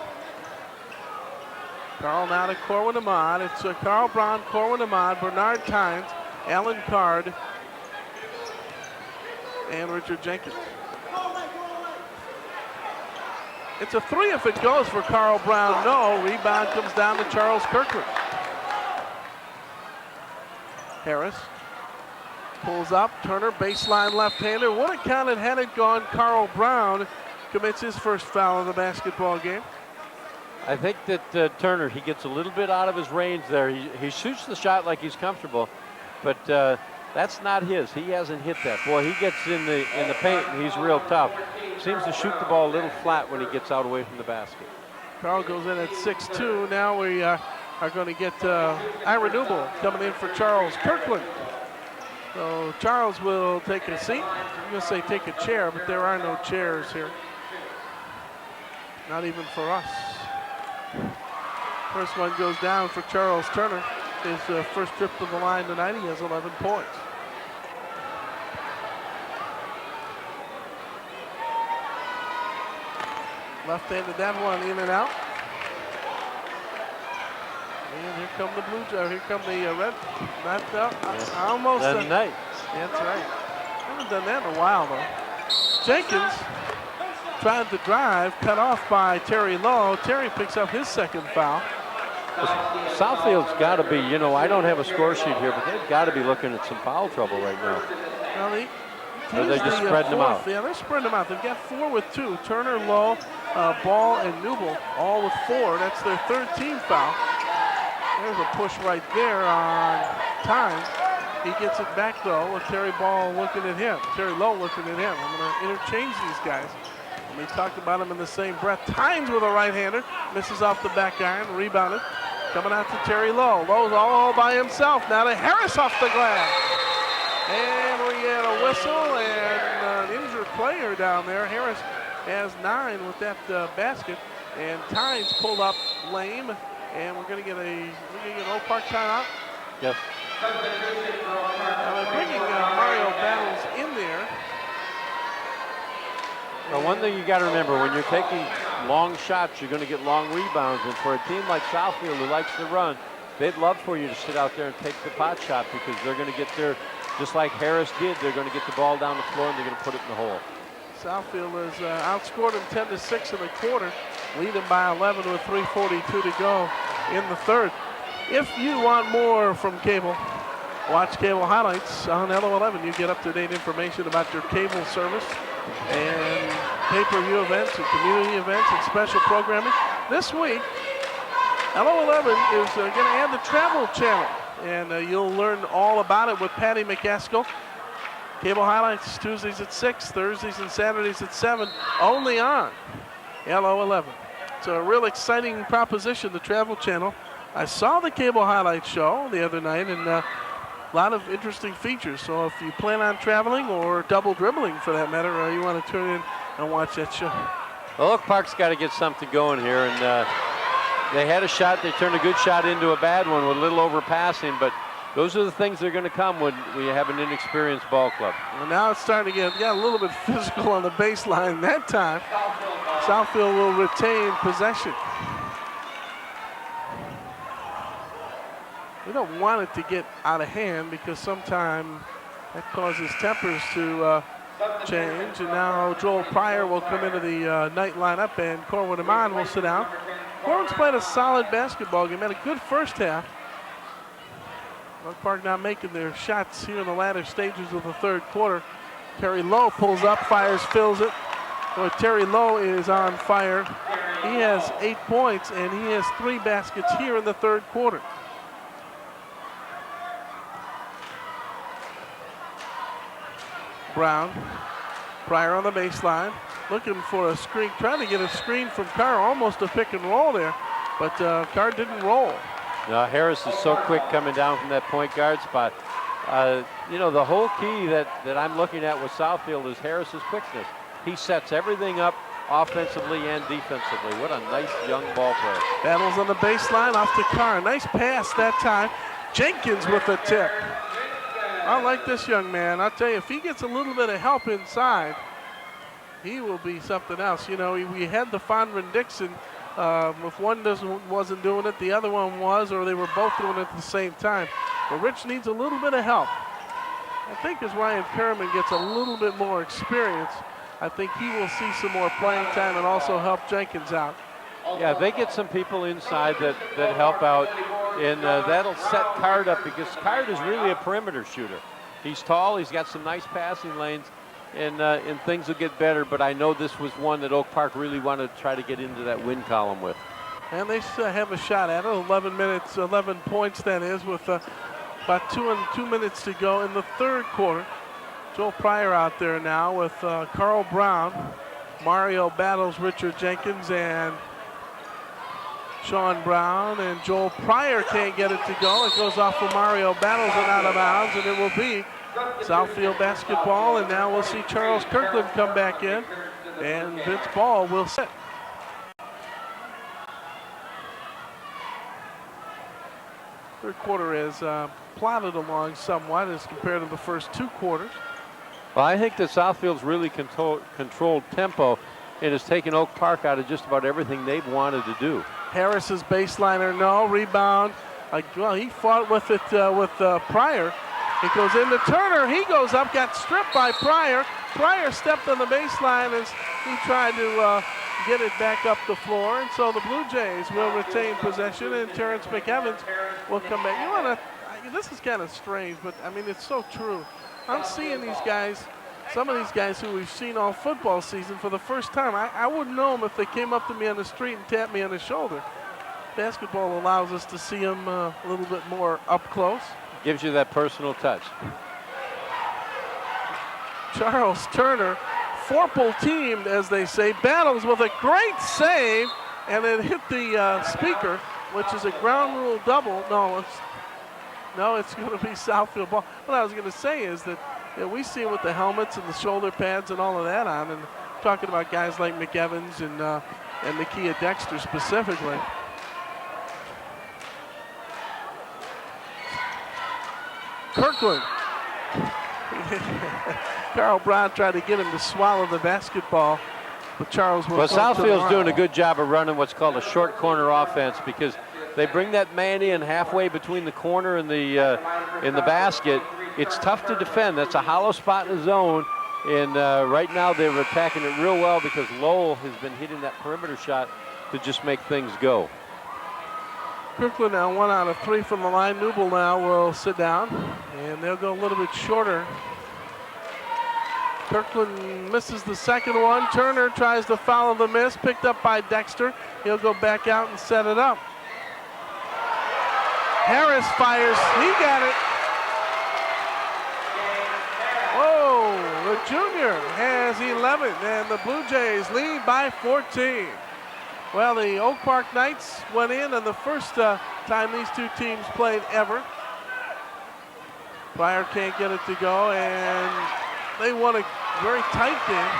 Carl now to Corwin Ahmad. It's Carl Brown, Corwin Ahmad, Bernard Tynes, Alan Card, and Richard Jenkins. It's a 3 if it goes for Carl Brown. No. Rebound comes down to Charles Kirkland. Harris pulls up. Turner, baseline left-hander. Would have counted had it gone. Carl Brown commits his first foul of the basketball game. I think that Turner, he gets a little bit out of his range there. He shoots the shot like he's comfortable, but that's not his. He hasn't hit that. Boy, he gets in the paint, and he's real tough. Seems to shoot the ball a little flat when he gets out away from the basket. Carl goes in at 6'2". Now we are going to get Ira Newble coming in for Charles Kirkland. So Charles will take a seat. I'm going to say take a chair, but there are no chairs here. Not even for us. First one goes down for Charles Turner. His first trip to the line tonight. He has 11 points. Left-handed that one in and out. And here come the Bluejays. Here come the Red. Almost. The Knights. That's right. Haven't done that in a while though. Jenkins tried to drive, cut off by Terry Lowe. Terry picks up his second foul. Southfield's got to be, you know, I don't have a score sheet here, but they've got to be looking at some foul trouble right now. Well, Or they're just spreading them out. Yeah, they're spreading them out. They've got 4 with 2. Turner, Lowe, Ball, and Newble all with 4. That's their third team foul. There's a push right there on Time. He gets it back though with Terry Ball looking at him. Terry Lowe looking at him. I'm going to interchange these guys. And we talked about them in the same breath. Tynes with a right-hander. Misses off the back iron. Rebounded. Coming out to Terry Lowe. Lowe's all by himself. Now to Harris off the glass. And we get a whistle and an injured player down there. Harris has 9 with that basket. And Tynes pulled up lame. And we're going to get an Oak Park timeout. Yes. Now they're bringing Mario Battles in there. Now, one thing you got to remember, when you're taking long shots, you're going to get long rebounds. And for a team like Southfield who likes to run, they'd love for you to sit out there and take the pot shot because they're going to get there, just like Harris did, they're going to get the ball down the floor and they're going to put it in the hole. Southfield has outscored them 10-6 in the quarter, leading by 11 with 3:42 to go in the third. If you want more from cable, watch cable highlights on LO11. You get up-to-date information about your cable service and pay-per-view events and community events and special programming. This week, LO11 is going to add the travel channel, and you'll learn all about it with Patty McCaskill. Cable highlights Tuesdays at 6, Thursdays and Saturdays at 7, only on LO11. It's a real exciting proposition, the travel channel. I saw the cable highlights show the other night, and a lot of interesting features. So if you plan on traveling or double dribbling for that matter, you want to tune in and watch that show. Well, Oak Park's got to get something going here, and they had a shot. They turned a good shot into a bad one with a little overpassing, but those are the things that are going to come when we have an inexperienced ball club. Well, now it's starting to get a little bit physical on the baseline that time. Southfield will retain possession. We don't want it to get out of hand because sometimes that causes tempers to change. And now Joel Pryor will come into the night lineup and Corwin Amon will sit down. Corwin's played a solid basketball game, had a good first half. Oak Park now making their shots here in the latter stages of the third quarter. Terry Lowe pulls up, fires, fills it. Boy, Terry Lowe is on fire. He has 8 points and he has 3 baskets here in the third quarter. Brown, Pryor on the baseline, looking for a screen, trying to get a screen from Carr, almost a pick and roll there, but Carr didn't roll. Now Harris is so quick coming down from that point guard spot. You know, the whole key that I'm looking at with Southfield is Harris's quickness. He sets everything up offensively and defensively. What a nice young ball player. Battles on the baseline off to Carr. Nice pass that time. Jenkins with the tip. I like this young man. I'll tell you, if he gets a little bit of help inside, he will be something else. You know, we had the Fondren Dixon. If one wasn't doing it, the other one was, or they were both doing it at the same time. But Rich needs a little bit of help. I think as Ryan Perriman gets a little bit more experience, I think he will see some more playing time and also help Jenkins out. Yeah, they get some people inside that help out, and that'll set Card up because Card is really a perimeter shooter. He's tall, he's got some nice passing lanes, and things will get better, but I know this was one that Oak Park really wanted to try to get into that win column with. And they still have a shot at it, 11 points that is, with about 2 minutes to go in the third quarter. Joel Pryor out there now with Carl Brown, Mario Battles, Richard Jenkins, and Sean Brown, and Joel Pryor can't get it to go. It goes off for Mario Battles and out of bounds, and it will be Southfield basketball. And now we'll see Charles Kirkland come back in, and Vince Ball will sit. Third quarter is plodded along somewhat as compared to the first 2 quarters. Well, I think that Southfield's really controlled tempo and has taken Oak Park out of just about everything they've wanted to do. Harris's baseliner, no. Rebound. Well, he fought with it with Pryor. It goes into Turner. He goes up, got stripped by Pryor. Pryor stepped on the baseline as he tried to get it back up the floor. And so the Blue Jays will retain possession, and Terrence McEvans will come back. You want to? This is kind of strange, but I mean it's so true. I'm seeing these guys. Some of these guys who we've seen all football season for the first time. I wouldn't know them if they came up to me on the street and tapped me on the shoulder. Basketball allows us to see them a little bit more up close. Gives you that personal touch. Charles Turner, Forple teamed, as they say, battles with a great save, and it hit the speaker, which is a ground rule double. No, it's going to be Southfield ball. What I was going to say is that we see it with the helmets and the shoulder pads and all of that on, and talking about guys like McEvans and Nakia Dexter specifically. Kirkland. Carl Brown tried to get him to swallow the basketball, but Charles will. Well, Southfield's doing a good job of running what's called a short corner offense, because they bring that man in halfway between the corner and the basket. It's tough to defend. That's a hollow spot in the zone, and right now they're attacking it real well because Lowell has been hitting that perimeter shot to just make things go. Kirkland now 1 out of 3 from the line. Newble now will sit down, and they'll go a little bit shorter. Kirkland misses the second one. Turner tries to follow the miss, picked up by Dexter. He'll go back out and set it up. Harris fires, he got it. Whoa, the junior has 11, and the Blue Jays lead by 14. Well, the Oak Park Knights went in on the first time these two teams played ever. Pryor can't get it to go, and they won a very tight game.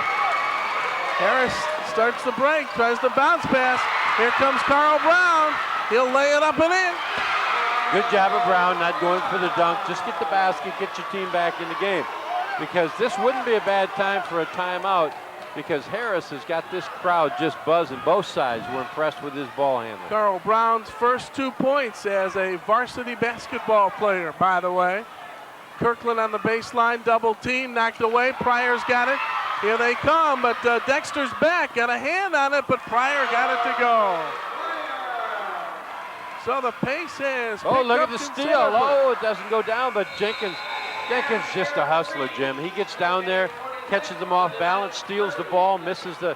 Harris starts the break, tries the bounce pass. Here comes Carl Brown. He'll lay it up and in. Good job of Brown, not going for the dunk. Just get the basket, get your team back in the game. Because this wouldn't be a bad time for a timeout, because Harris has got this crowd just buzzing. Both sides were impressed with his ball handling. Carl Brown's first 2 points as a varsity basketball player, by the way. Kirkland on the baseline, double team, knocked away. Pryor's got it. Here they come, but Dexter's back, got a hand on it, but Pryor got it to go. So the pace has Oh, look at the steal. Oh, it doesn't go down, but Jenkins just a hustler, Jim. He gets down there, catches them off balance, steals the ball, misses a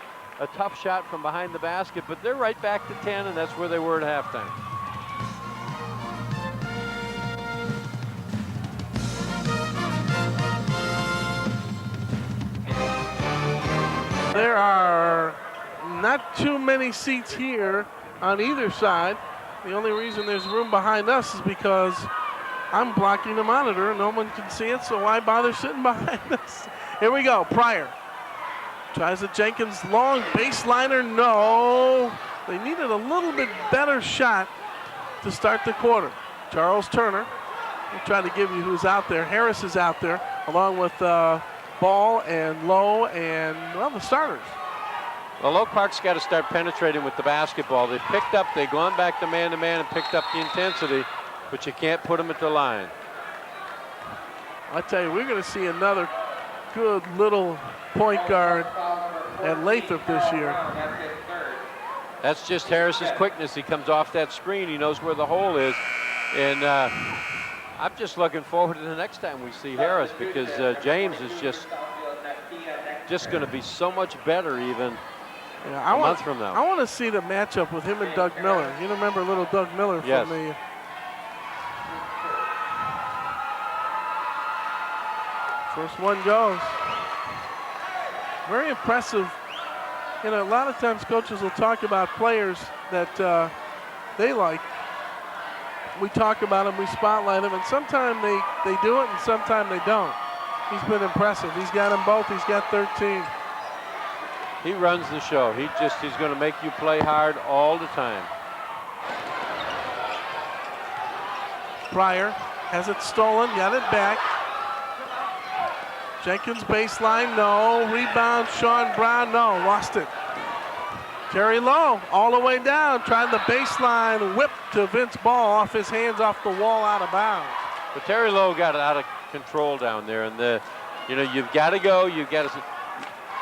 tough shot from behind the basket, but they're right back to 10, and that's where they were at halftime. There are not too many seats here on either side. The only reason there's room behind us is because I'm blocking the monitor and no one can see it, so why bother sitting behind us? Here we go, Pryor. Tries a Jenkins long baseliner, no. They needed a little bit better shot to start the quarter. Charles Turner, we'll try to give you who's out there. Harris is out there, along with Ball and Lowe and, well, the starters. Well, Oak Park's got to start penetrating with the basketball. They've gone back to man-to-man and picked up the intensity, but you can't put them at the line. I tell you, we're going to see another good little point guard at Lathrop this year. That's just Harris's quickness. He comes off that screen. He knows where the hole is. And I'm just looking forward to the next time we see Harris, because James is just going to be so much better even a month from now. I want to see the matchup with him and Doug Miller. You remember little Doug Miller from Yes. the... First one goes. Very impressive. You know, a lot of times coaches will talk about players that they like. We talk about him, we spotlight him, and sometimes they do it and sometimes they don't. He's been impressive. He's got them both. He's got 13. He runs the show. He's going to make you play hard all the time. Pryor has it stolen, got it back. Jenkins baseline, no. Rebound, Sean Brown, no. Lost it. Terry Lowe all the way down, trying the baseline whip to Vince Ball off his hands, off the wall, out of bounds. But Terry Lowe got it out of control down there, and you've got to go. You've got to,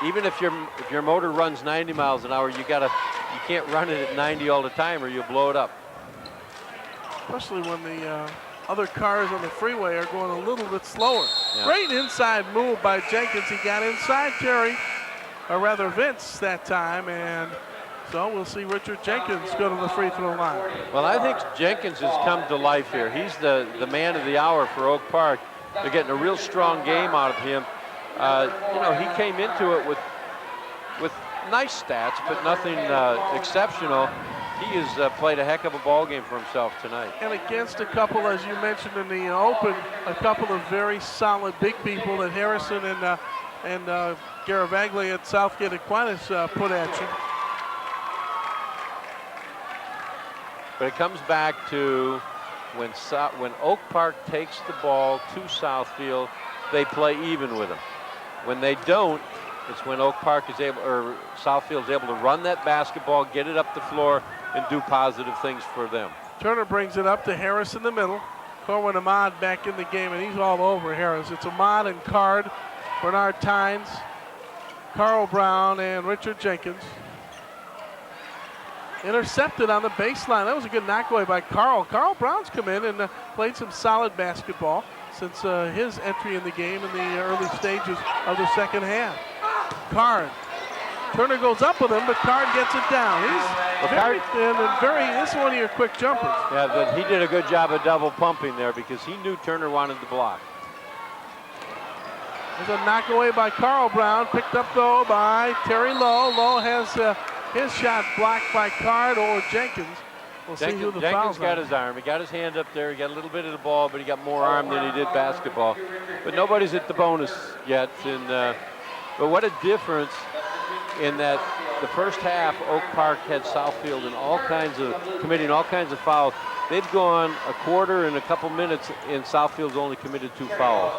even if your motor runs 90 miles an hour, you can't run it at 90 all the time, or you'll blow it up. Especially when the other cars on the freeway are going a little bit slower. Yeah. Great inside move by Jenkins. He got inside Terry, or rather Vince that time, and so we'll see Richard Jenkins go to the free throw line. Well, I think Jenkins has come to life here. He's the man of the hour for Oak Park. They're getting a real strong game out of him. He came into it with nice stats, but nothing exceptional. He has played a heck of a ball game for himself tonight. And against a couple, as you mentioned in the open, a couple of very solid big people that Harrison and Garavaglia at Southgate Aquinas put at you. But it comes back to when Oak Park takes the ball to Southfield, they play even with them. When they don't, it's when Oak Park is able, or Southfield is able to run that basketball, get it up the floor, and do positive things for them. Turner brings it up to Harris in the middle. Corwin Ahmad back in the game, and he's all over Harris. It's Ahmad and Card, Bernard Tynes, Carl Brown, and Richard Jenkins. Intercepted on the baseline. That was a good knockaway by Carl. Carl Brown's come in and played some solid basketball since his entry in the game in the early stages of the second half. Card. Turner goes up with him, but Card gets it down. He's this is one of your quick jumpers. Yeah, but he did a good job of double pumping there because he knew Turner wanted to block. There's a knockaway by Carl Brown, picked up though by Terry Lowe. Lowe has his shot blocked by Card or Jenkins. We'll see who the Jenkins foul's got on. his arm. He got his hand up there. He got a little bit of the ball, but he got more arm than he did basketball. But nobody's at the bonus yet. But what a difference in that the first half, Oak Park had Southfield in committing all kinds of fouls. They've gone a quarter and a couple minutes, and Southfield's only committed 2 fouls.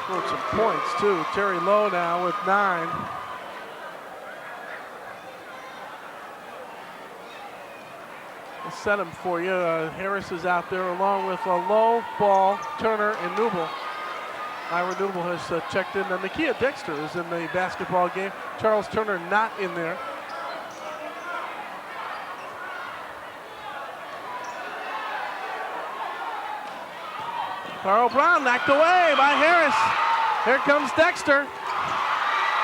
Scored some points too. Terry Lowe now with 9. We'll set them for you. Harris is out there along with Lowe, Ball, Turner, and Newble. Ira Newble has checked in. And Nakia Dexter is in the basketball game. Charles Turner not in there. Carl Brown knocked away by Harris. Here comes Dexter.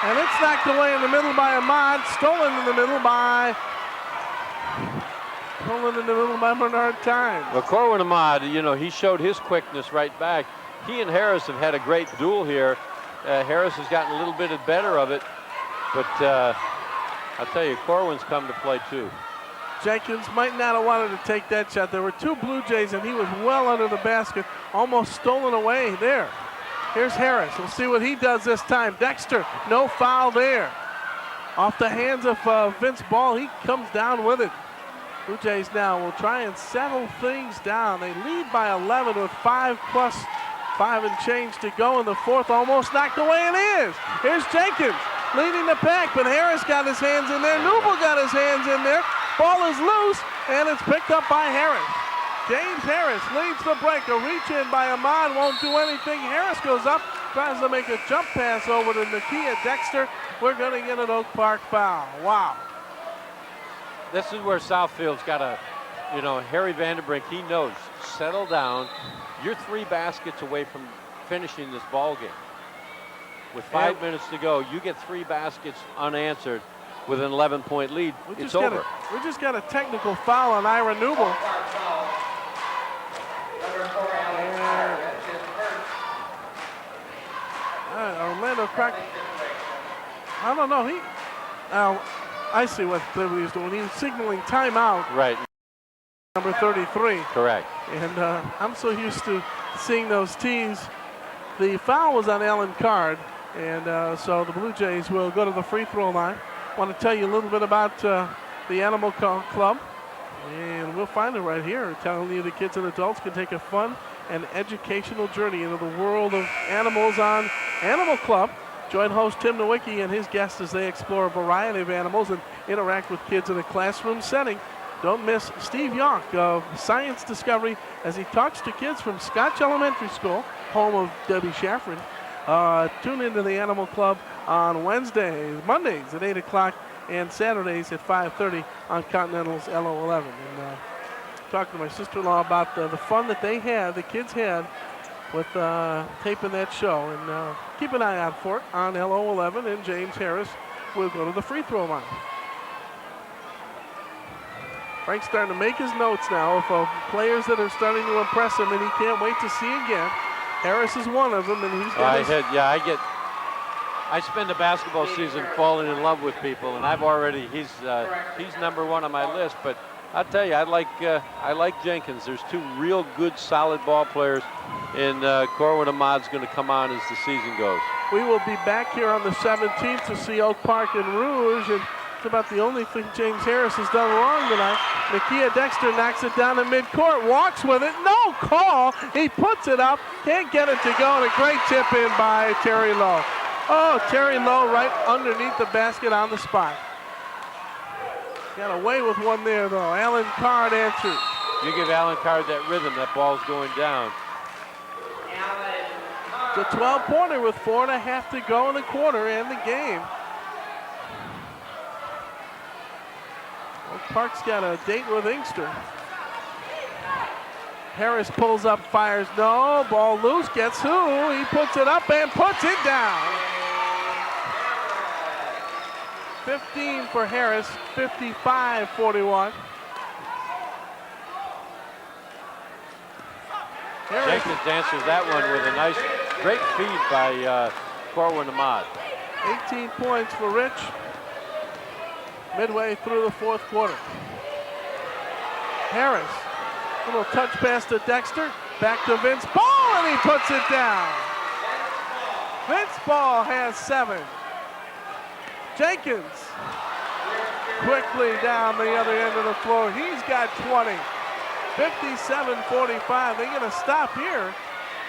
And it's knocked away in the middle by Ahmad. Stolen in the middle by Bernard Tynes. Well, Corwin Ahmad, he showed his quickness right back. He and Harris have had a great duel here. Harris has gotten a little bit better of it, but I'll tell you, Corwin's come to play too. Jenkins might not have wanted to take that shot. There were 2 Blue Jays, and he was well under the basket, almost stolen away there. Here's Harris. We'll see what he does this time. Dexter, no foul there. Off the hands of Vince Ball, he comes down with it. Blue Jays now will try and settle things down. They lead by 11 with 5 and change to go in the fourth. Almost knocked away, and is. Here's Jenkins leading the pack, but Harris got his hands in there. Newble got his hands in there. Ball is loose, and it's picked up by Harris. James Harris leads the break. A reach in by Ahmad won't do anything. Harris goes up, tries to make a jump pass over to Nakia Dexter. We're going to get an Oak Park foul. Wow. This is where Southfield's got to, Harry Vanderbrink, he knows, settle down. You're 3 baskets away from finishing this ball game. With 5 minutes to go, you get 3 baskets unanswered with an 11-point lead. It's over. We just got a technical foul on Ira Newble. Orlando Crack. I don't know. I see what he was doing. He was signaling timeout. Right. Number 33. Correct. And I'm so used to seeing those tees. The foul was on Alan Card, and so the Blue Jays will go to the free throw line. I want to tell you a little bit about the Animal Club, and we'll find it right here, telling you the kids and adults can take a fun and educational journey into the world of animals on Animal Club. Join host Tim Nowicki and his guests as they explore a variety of animals and interact with kids in a classroom setting. Don't miss Steve Yonk of Science Discovery as he talks to kids from Scotch Elementary School, home of Debbie Shaffrin. Tune into the Animal Club on Mondays at 8 o'clock, and Saturdays at 5:30 on Continental's LO11. And talked to my sister-in-law about the fun that the kids had with taping that show. And keep an eye out for it on LO11, and James Harris will go to the free throw line. Frank's starting to make his notes now of players that are starting to impress him, and he can't wait to see again. Harris is one of them, and he's got I spend the basketball season falling in love with people, and he's number one on my list. But I'll tell you, I like Jenkins. There's two real good, solid ball players, and Corwin Ahmad's going to come on as the season goes. We will be back here on the 17th to see Oak Park and Rouge, and it's about the only thing James Harris has done wrong tonight. Nakia Dexter knocks it down in midcourt, walks with it, no call. He puts it up, can't get it to go, and a great tip in by Terry Lowe. Oh, Terry Lowe right underneath the basket on the spot. Got away with one there, though. Alan Card answers. You give Alan Card that rhythm, that ball's going down. The 12-pointer with 4.5 to go in the quarter and the game. Oak Park's got a date with Inkster. Harris pulls up, fires, no, ball loose, gets who? He puts it up and puts it down. 15 for Harris, 55-41. Jenkins answers that one with a nice, great feed by Corwin Ahmad. 18 points for Rich midway through the fourth quarter. Harris, little touch pass to Dexter, back to Vince Ball, and he puts it down. Vince Ball has 7. Jenkins quickly down the other end of the floor. He's got 20. 57-45. They're going to stop here.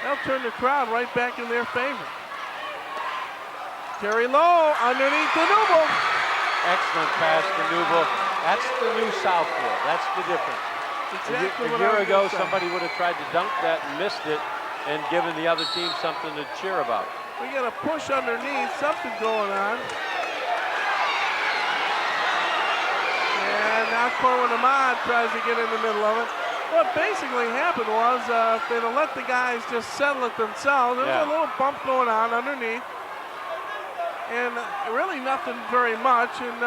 They'll turn the crowd right back in their favor. Terry Lowe underneath the Newble. Excellent pass to Newble. That's the new Southfield. That's the difference. Exactly a year ago, somebody would have tried to dunk that and missed it and given the other team something to cheer about. We got a push underneath, something going on. And now Corwin Ahmad tries to get in the middle of it. What basically happened was they'd have let the guys just settle it themselves. There was a little bump going on underneath. And really nothing very much. And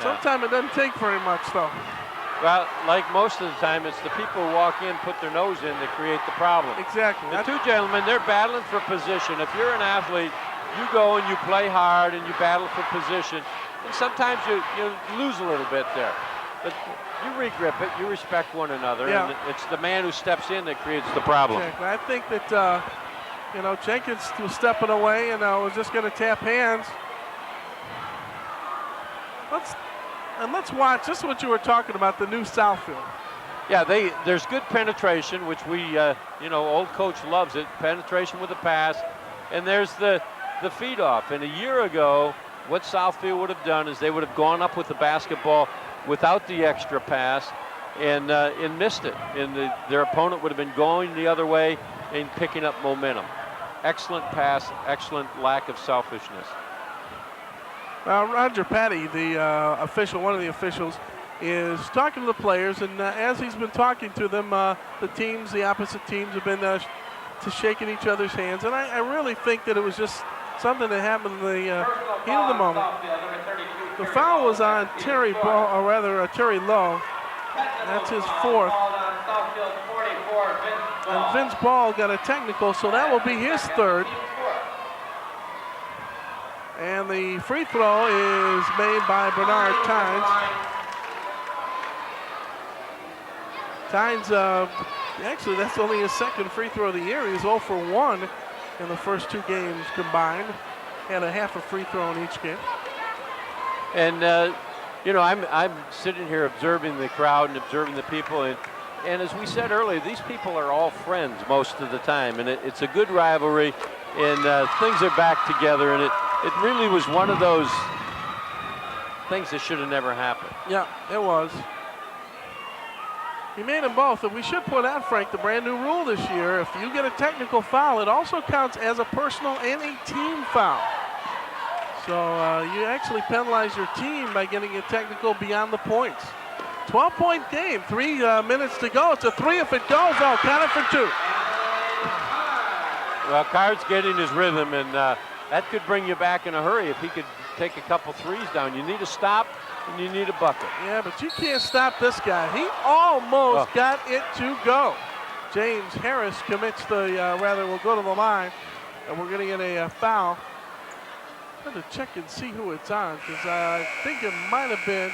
sometimes it doesn't take very much, though. Well, like most of the time, it's the people who walk in, put their nose in that create the problem. Exactly. The two gentlemen, they're battling for position. If you're an athlete, you go and you play hard and you battle for position. And sometimes you lose a little bit there. But you regrip it, you respect one another, and it's the man who steps in that creates the problem. Exactly. I think that, Jenkins was stepping away and was just going to tap hands. Let's watch. This is what you were talking about, the new Southfield. Yeah, there's good penetration, which we, old coach loves it, penetration with the pass. And there's the feed off. And a year ago, what Southfield would have done is they would have gone up with the basketball without the extra pass and missed it. And their opponent would have been going the other way and picking up momentum. Excellent pass, excellent lack of selfishness. Roger Patty, the one of the officials, is talking to the players, and as he's been talking to them, the opposite teams have been to shaking each other's hands, and I really think that it was just something that happened in the heat of the moment. The foul was on Terry Lowe. That's his 4th. And Vince Ball got a technical, so that will be his 3rd. And And the free throw is made by Bernard Tynes. Tynes, actually, that's only his second free throw of the year. He's 0 for 1 in the first 2 games combined. Had a half a free throw in each game. And you know, I'm sitting here observing the crowd and observing the people, and as we said earlier, these people are all friends most of the time, and it's a good rivalry, and things are back together, and it really was one of those things that should have never happened. Yeah, it was. He made them both, and we should point out, Frank, the brand new rule this year: if you get a technical foul, it also counts as a personal and a team foul. So you actually penalize your team by getting a technical beyond the points. 12-point game, 3 minutes to go. It's a 3 if it goes. Oh, count it for 2. Well, Card's getting his rhythm, and that could bring you back in a hurry if he could take a couple threes down. You need a stop, and you need a bucket. Yeah, but you can't stop this guy. He almost got it to go. James Harris commits the, will go to the line, and we're going to get a foul. I'm going to check and see who it's on, because I think it might have been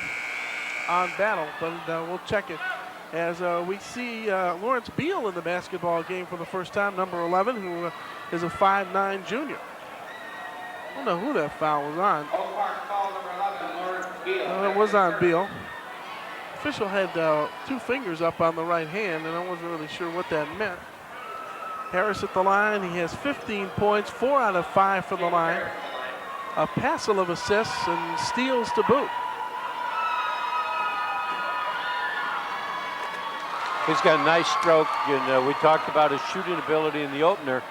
on Battle, but we'll check it. As we see Lawrence Beal in the basketball game for the first time, number 11, who is a 5'9" junior. I don't know who that foul was on. It was on Beal. Official had 2 fingers up on the right hand, and I wasn't really sure what that meant. Harris at the line. He has 15 points, 4 out of 5 for the line. A passel of assists and steals to boot. He's got a nice stroke, and we talked about his shooting ability in the opener,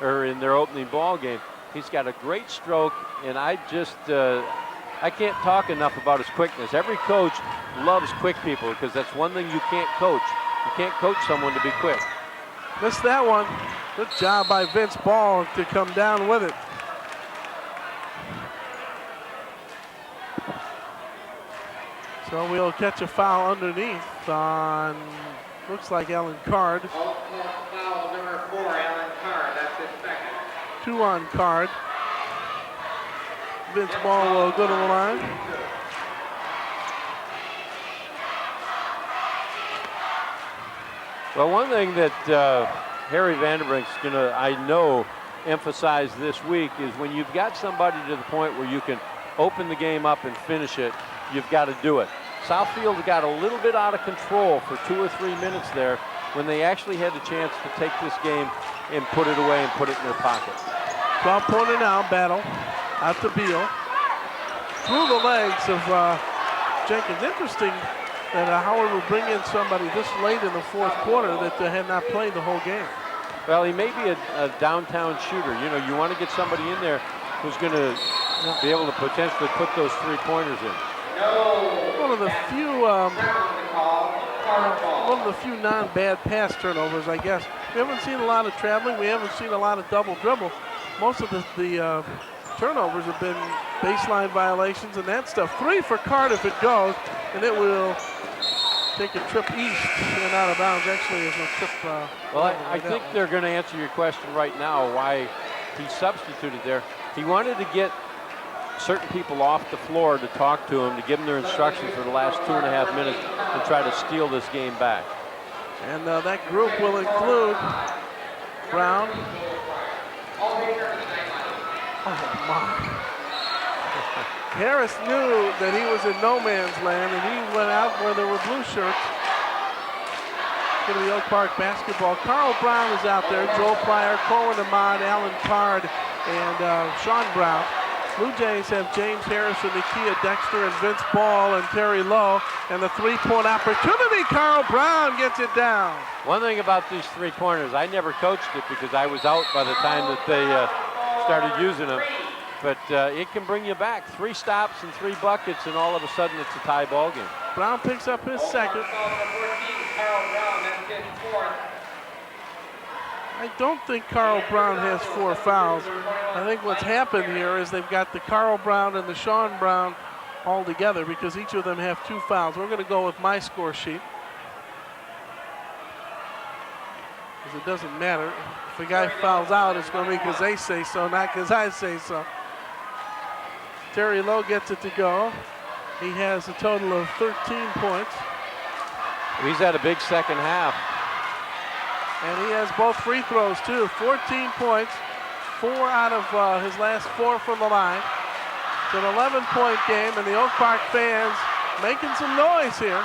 or in their opening ball game. He's got a great stroke, and I can't talk enough about his quickness. Every coach loves quick people, because that's one thing you can't coach. You can't coach someone to be quick. Missed that one. Good job by Vince Ball to come down with it. So we'll catch a foul underneath on, looks like Alan Card. Foul number 4, Alan Card. That's his second. 2 on Card. Vince Ball will go to the line. Well, one thing that Harry Vanderbrink's going to, I know, emphasize this week is when you've got somebody to the point where you can open the game up and finish it, you've got to do it. Southfield got a little bit out of control for 2 or 3 minutes there when they actually had the chance to take this game and put it away and put it in their pocket. 12-pointer now, Battle. Out to Beal. Through the legs of Jenkins. Interesting that Howard will bring in somebody this late in the 4th quarter that had not played the whole game. Well, he may be a downtown shooter. You know, you want to get somebody in there who's going to be able to potentially put those 3-pointers in. One of the few non-bad pass turnovers, I guess. We haven't seen a lot of traveling. We haven't seen a lot of double dribble. Most of the turnovers have been baseline violations and that stuff. 3 for Card if it goes, and it will take a trip east and out of bounds. Actually, there's no trip. Well, I think they're going to answer your question right now why he substituted there. He wanted to get certain people off the floor to talk to him, to give them their instructions for the last 2.5 minutes and try to steal this game back. And that group will include Brown. Oh my. Harris knew that he was in no man's land, and he went out where there were blue shirts. To the Oak Park basketball. Carl Brown is out there, Joel Pryor, Corwin Ahmad, Alan Card, and Sean Brown. Blue Jays have James Harris and Nakia Dexter and Vince Ball and Terry Lowe, and the 3-point opportunity. Carl Brown gets it down. One thing about these 3-pointers, I never coached it because I was out by the time that they started using them, but it can bring you back. 3 stops and 3 buckets, and all of a sudden it's a tie ball game. Brown picks up his second. I don't think Carl Brown has 4 fouls. I think what's happened here is they've got the Carl Brown and the Sean Brown all together because each of them have 2 fouls. We're going to go with my score sheet, because it doesn't matter. If a guy fouls out, it's going to be because they say so, not because I say so. Terry Lowe gets it to go. He has a total of 13 points. He's had a big second half. And he has both free throws, too. 14 points, 4 out of his last 4 from the line. It's an 11-point game, and the Oak Park fans making some noise here.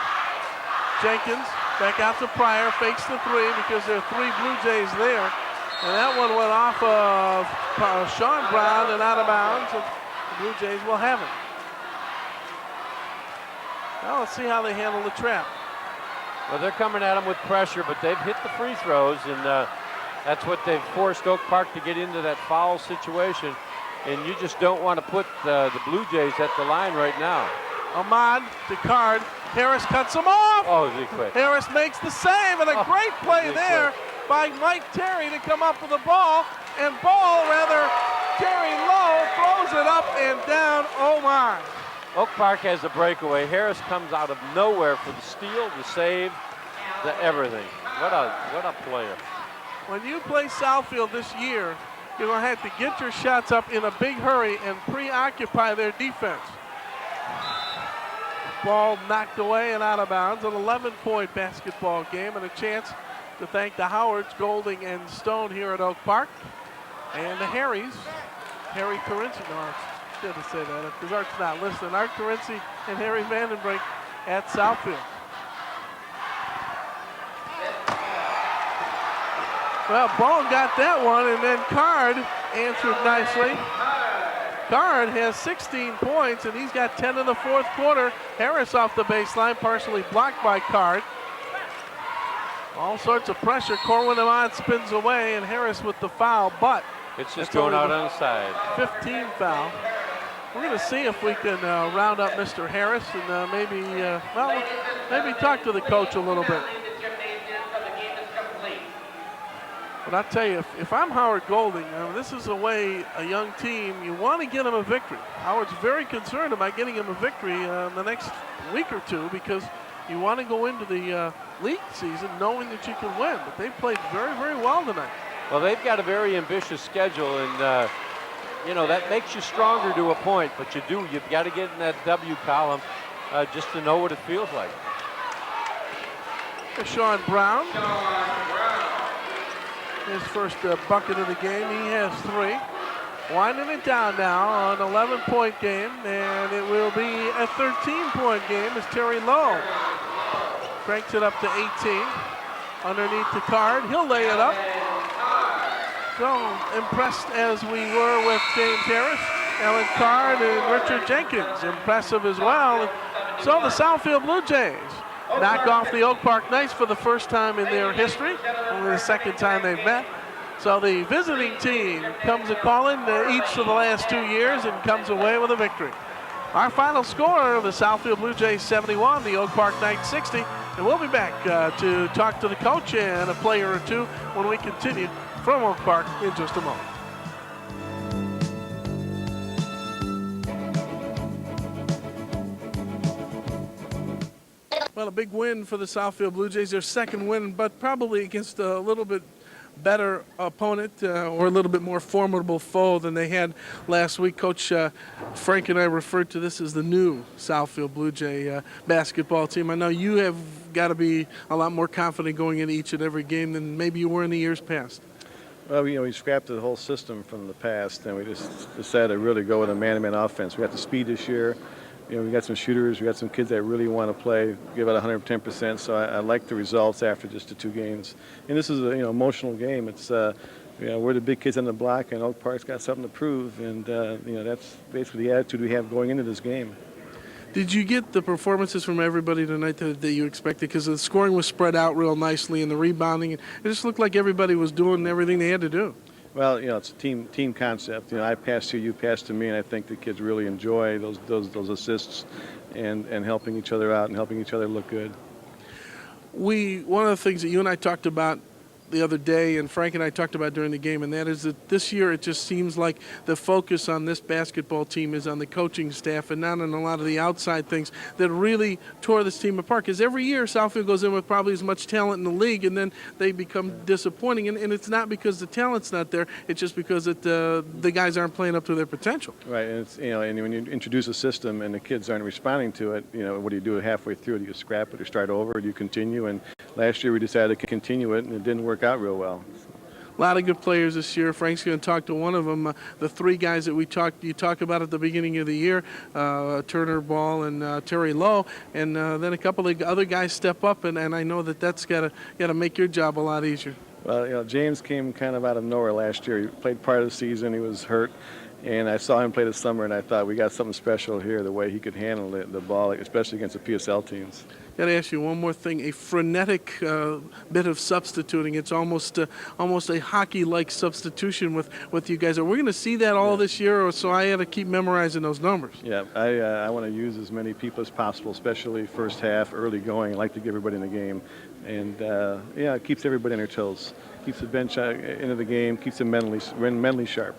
Jenkins back out to Pryor, fakes the 3 because there are 3 Blue Jays there. And that one went off of Sean Brown and out of bounds, and the Blue Jays will have it. Now let's see how they handle the trap. Well, they're coming at him with pressure, but they've hit the free throws, and that's what they've forced Oak Park to get into that foul situation. And you just don't want to put the Blue Jays at the line right now. Ahmad to Card. Harris cuts him off. Oh, is he quick? Harris makes the save, and a great play there by Mike Terry to come up with the ball. And Terry Lowe throws it up and down. Oh, my. Oak Park has a breakaway. Harris comes out of nowhere for the steal, the save, the everything. What a player. When you play Southfield this year, you're going to have to get your shots up in a big hurry and preoccupy their defense. Ball knocked away and out of bounds. An 11-point basketball game, and a chance to thank the Howards, Golding, and Stone here at Oak Park. And the Harrys, Harry Carinci, no, it's good to say that because Art's not listening. Art Carinci and Harry Vandenbrink at Southfield. Well, Ball got that one, and then Card answered nicely. Card has 16 points, and he's got 10 in the fourth quarter. Harris off the baseline, partially blocked by Card. All sorts of pressure. Corwin Ahmad spins away, and Harris with the foul, but it's just going out on the side. 15 foul. We're going to see if we can round up Mr. Harris and maybe talk to the coach a little bit. But I'll tell you, if I'm Howard Golding, this is a way a young team, you want to get them a victory. Howard's very concerned about getting him a victory in the next week or two because you want to go into the league season knowing that you can win. But they've played very, very well tonight. Well, they've got a very ambitious schedule, and that makes you stronger to a point. But you've got to get in that W column just to know what it feels like. Sean Brown. His first bucket of the game. He has 3. Winding it down now, an 11-point game, and it will be a 13-point game as Terry Lowe cranks it up to 18. Underneath the Card, he'll lay it up. So impressed as we were with James Harris, Alan Card, and Richard Jenkins, impressive as well. So the Southfield Blue Jays knock off the Oak Park Knights for the first time in their history, only the second time they've met. So the visiting team comes a-calling each of the last 2 years and comes away with a victory. Our final score, the Southfield Blue Jays 71, the Oak Park Knights 60. And we'll be back to talk to the coach and a player or two when we continue from Oak Park in just a moment. Well, a big win for the Southfield Blue Jays, their second win, but probably against a little bit better opponent or a little bit more formidable foe than they had last week. Coach Frank and I referred to this as the new Southfield Blue Jay basketball team. I know you have got to be a lot more confident going into each and every game than maybe you were in the years past. Well, we scrapped the whole system from the past, and we just decided to really go with a man-to-man offense. We got the speed this year. We got some shooters. We got some kids that really want to play, give it 110%. So I like the results after just the 2 games. And this is an emotional game. It's we're the big kids on the block, and Oak Park's got something to prove. And that's basically the attitude we have going into this game. Did you get the performances from everybody tonight that you expected? Because the scoring was spread out real nicely, and the rebounding. It just looked like everybody was doing everything they had to do. Well, it's a team concept. I pass to you pass to me, and I think the kids really enjoy those assists and helping each other out and helping each other look good. One of the things that you and I talked about the other day, and Frank and I talked about during the game, and that is that this year it just seems like the focus on this basketball team is on the coaching staff and not on a lot of the outside things that really tore this team apart. Because every year Southfield goes in with probably as much talent in the league, and then they become disappointing. And it's not because the talent's not there; it's just because the guys aren't playing up to their potential. Right, and it's, and when you introduce a system and the kids aren't responding to it, what do you do halfway through? Do you scrap it or start over? Or do you continue? And last year we decided to continue it, and it didn't work out real well. A lot of good players this year. Frank's going to talk to one of them. The three guys that you talk about at the beginning of the year, Turner, Ball, and Terry Lowe, and then a couple of other guys step up, and I know that's got to make your job a lot easier. Well, James came kind of out of nowhere last year. He played part of the season. He was hurt. And I saw him play this summer, and I thought we got something special here, the way he could handle the ball, especially against the PSL teams. Got to ask you one more thing. A frenetic bit of substituting. It's almost a hockey-like substitution with you guys. Are we going to see that all this year, or so I had to keep memorizing those numbers? Yeah, I want to use as many people as possible, especially first half, early going. I like to get everybody in the game. And, it keeps everybody on their toes. Keeps the bench into the game, keeps them mentally sharp.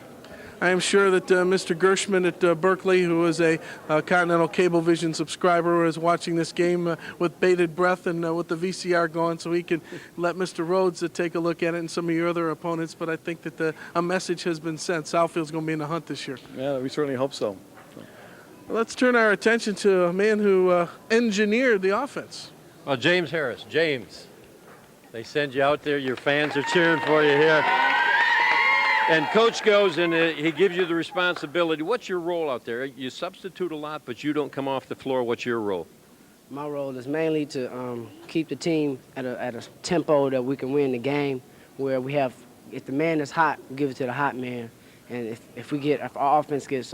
I am sure that Mr. Gershman at Berkeley, who is a Continental Cablevision subscriber, is watching this game with bated breath and with the VCR going so he can let Mr. Rhodes take a look at it and some of your other opponents. But I think that a message has been sent. Southfield's going to be in the hunt this year. Yeah, we certainly hope so. Let's turn our attention to a man who engineered the offense. Well, James Harris. James, they send you out there. Your fans are cheering for you here. And Coach goes and he gives you the responsibility. What's your role out there? You substitute a lot, but you don't come off the floor. What's your role? My role is mainly to keep the team at a tempo that we can win the game, where we have, if the man is hot, we give it to the hot man. And if our offense gets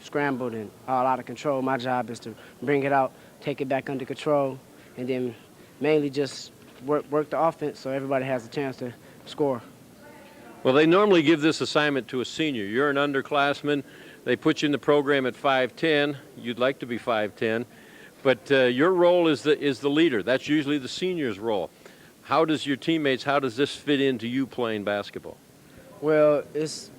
scrambled and all out of control, my job is to bring it out, take it back under control, and then mainly just work the offense so everybody has a chance to score. Well, they normally give this assignment to a senior. You're an underclassman. They put you in the program at 5'10". You'd like to be 5'10", but your role is the leader. That's usually the senior's role. How does this fit into you playing basketball? Well, it's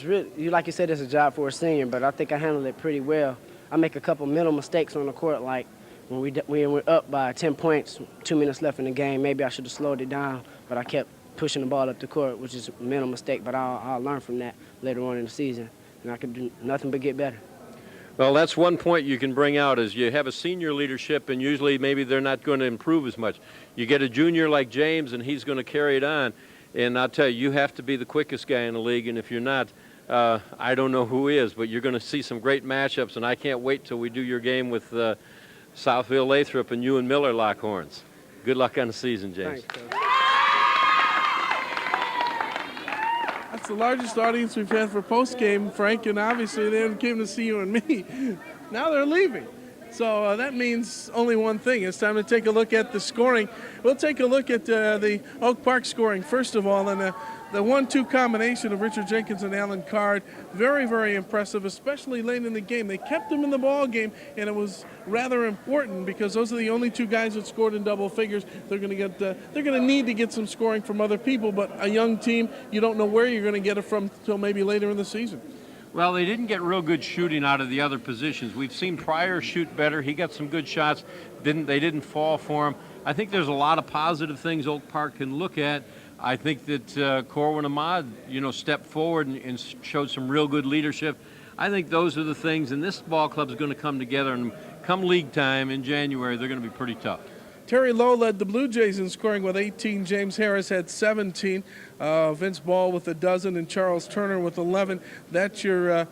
really, like you said, it's a job for a senior, but I think I handled it pretty well. I make a couple mental mistakes on the court, like when we're up by 10 points, 2 minutes left in the game. Maybe I should have slowed it down, but I kept pushing the ball up the court, which is a mental mistake, but I'll learn from that later on in the season, and I can do nothing but get better. Well, that's one point you can bring out is you have a senior leadership, and usually maybe they're not going to improve as much. You get a junior like James, and he's going to carry it on, and I'll tell you, you have to be the quickest guy in the league, and if you're not, I don't know who is, but you're going to see some great matchups, and I can't wait till we do your game with Southfield Lathrop and you and Miller lock horns. Good luck on the season, James. Thanks, Coach. That's the largest audience we've had for post-game, Frank, and obviously they came to see you and me. Now they're leaving. So that means only one thing. It's time to take a look at the scoring. We'll take a look at the Oak Park scoring, first of all, and the 1-2 combination of Richard Jenkins and Alan Card, very, very impressive, especially late in the game. They kept them in the ball game, and it was rather important because those are the only two guys that scored in double figures. They're going to need to get some scoring from other people, but a young team, you don't know where you're going to get it from until maybe later in the season. Well, they didn't get real good shooting out of the other positions. We've seen Pryor shoot better. He got some good shots. They didn't fall for him. I think there's a lot of positive things Oak Park can look at. I think that Corwin Ahmad, stepped forward and showed some real good leadership. I think those are the things, and this ball club is going to come together, and come league time in January, they're going to be pretty tough. Terry Lowe led the Bluejays in scoring with 18. James Harris had 17. Vince Ball with 12, and Charles Turner with 11. That's your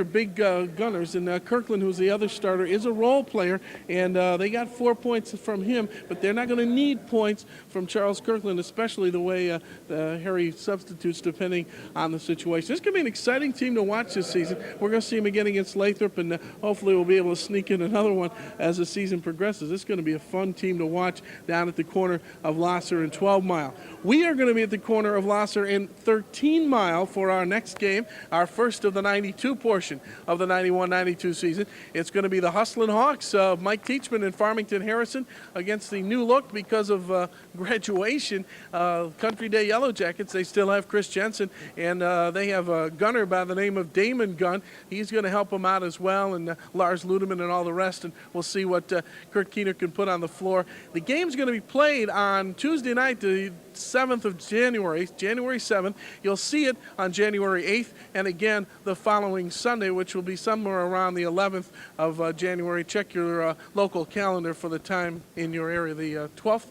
big gunners. And Kirkland, who's the other starter, is a role player, and they got 4 points from him, but they're not going to need points from Charles Kirkland, especially the way Harry substitutes depending on the situation. It's going to be an exciting team to watch this season. We're going to see them again against Lathrop, and hopefully we'll be able to sneak in another one as the season progresses. It's going to be a fun team to watch down at the corner of Lasser and 12 Mile. We are going to be at the corner of Lasser and 13 Mile for our next game, our first of the 92 new portion of the 91-92 season. It's going to be the Hustlin' Hawks of Mike Teachman and Farmington Harrison against the new look because of graduation. Country Day Yellow Jackets, they still have Chris Jensen, and they have a gunner by the name of Damon Gunn. He's going to help them out as well, and Lars Ludeman and all the rest, and we'll see what Kurt Keener can put on the floor. The game's going to be played on Tuesday night, the 7th of January 7th. You'll see it on January 8th, and again the following Sunday, which will be somewhere around the 11th of January. Check your local calendar for the time in your area, the 12th.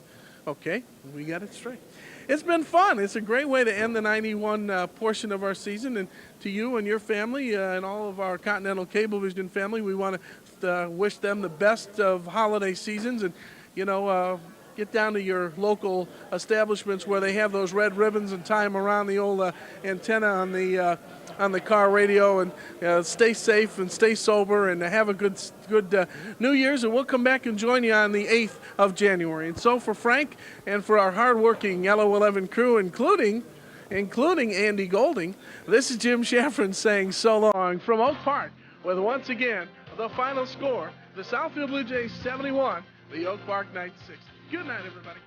Okay, we got it straight. It's been fun. It's a great way to end the 91 portion of our season. And to you and your family and all of our Continental Cablevision family, we want to wish them the best of holiday seasons. And, you know, get down to your local establishments where they have those red ribbons and tie them around the old antenna on the car radio, and stay safe and stay sober and have a good New Year's, and we'll come back and join you on the 8th of January. And so for Frank and for our hardworking Yellow 11 crew, including Andy Golding, this is Jim Shaffron saying so long from Oak Park, with once again the final score, the Southfield Bluejays 71, the Oak Park Knights 60. Good night, everybody.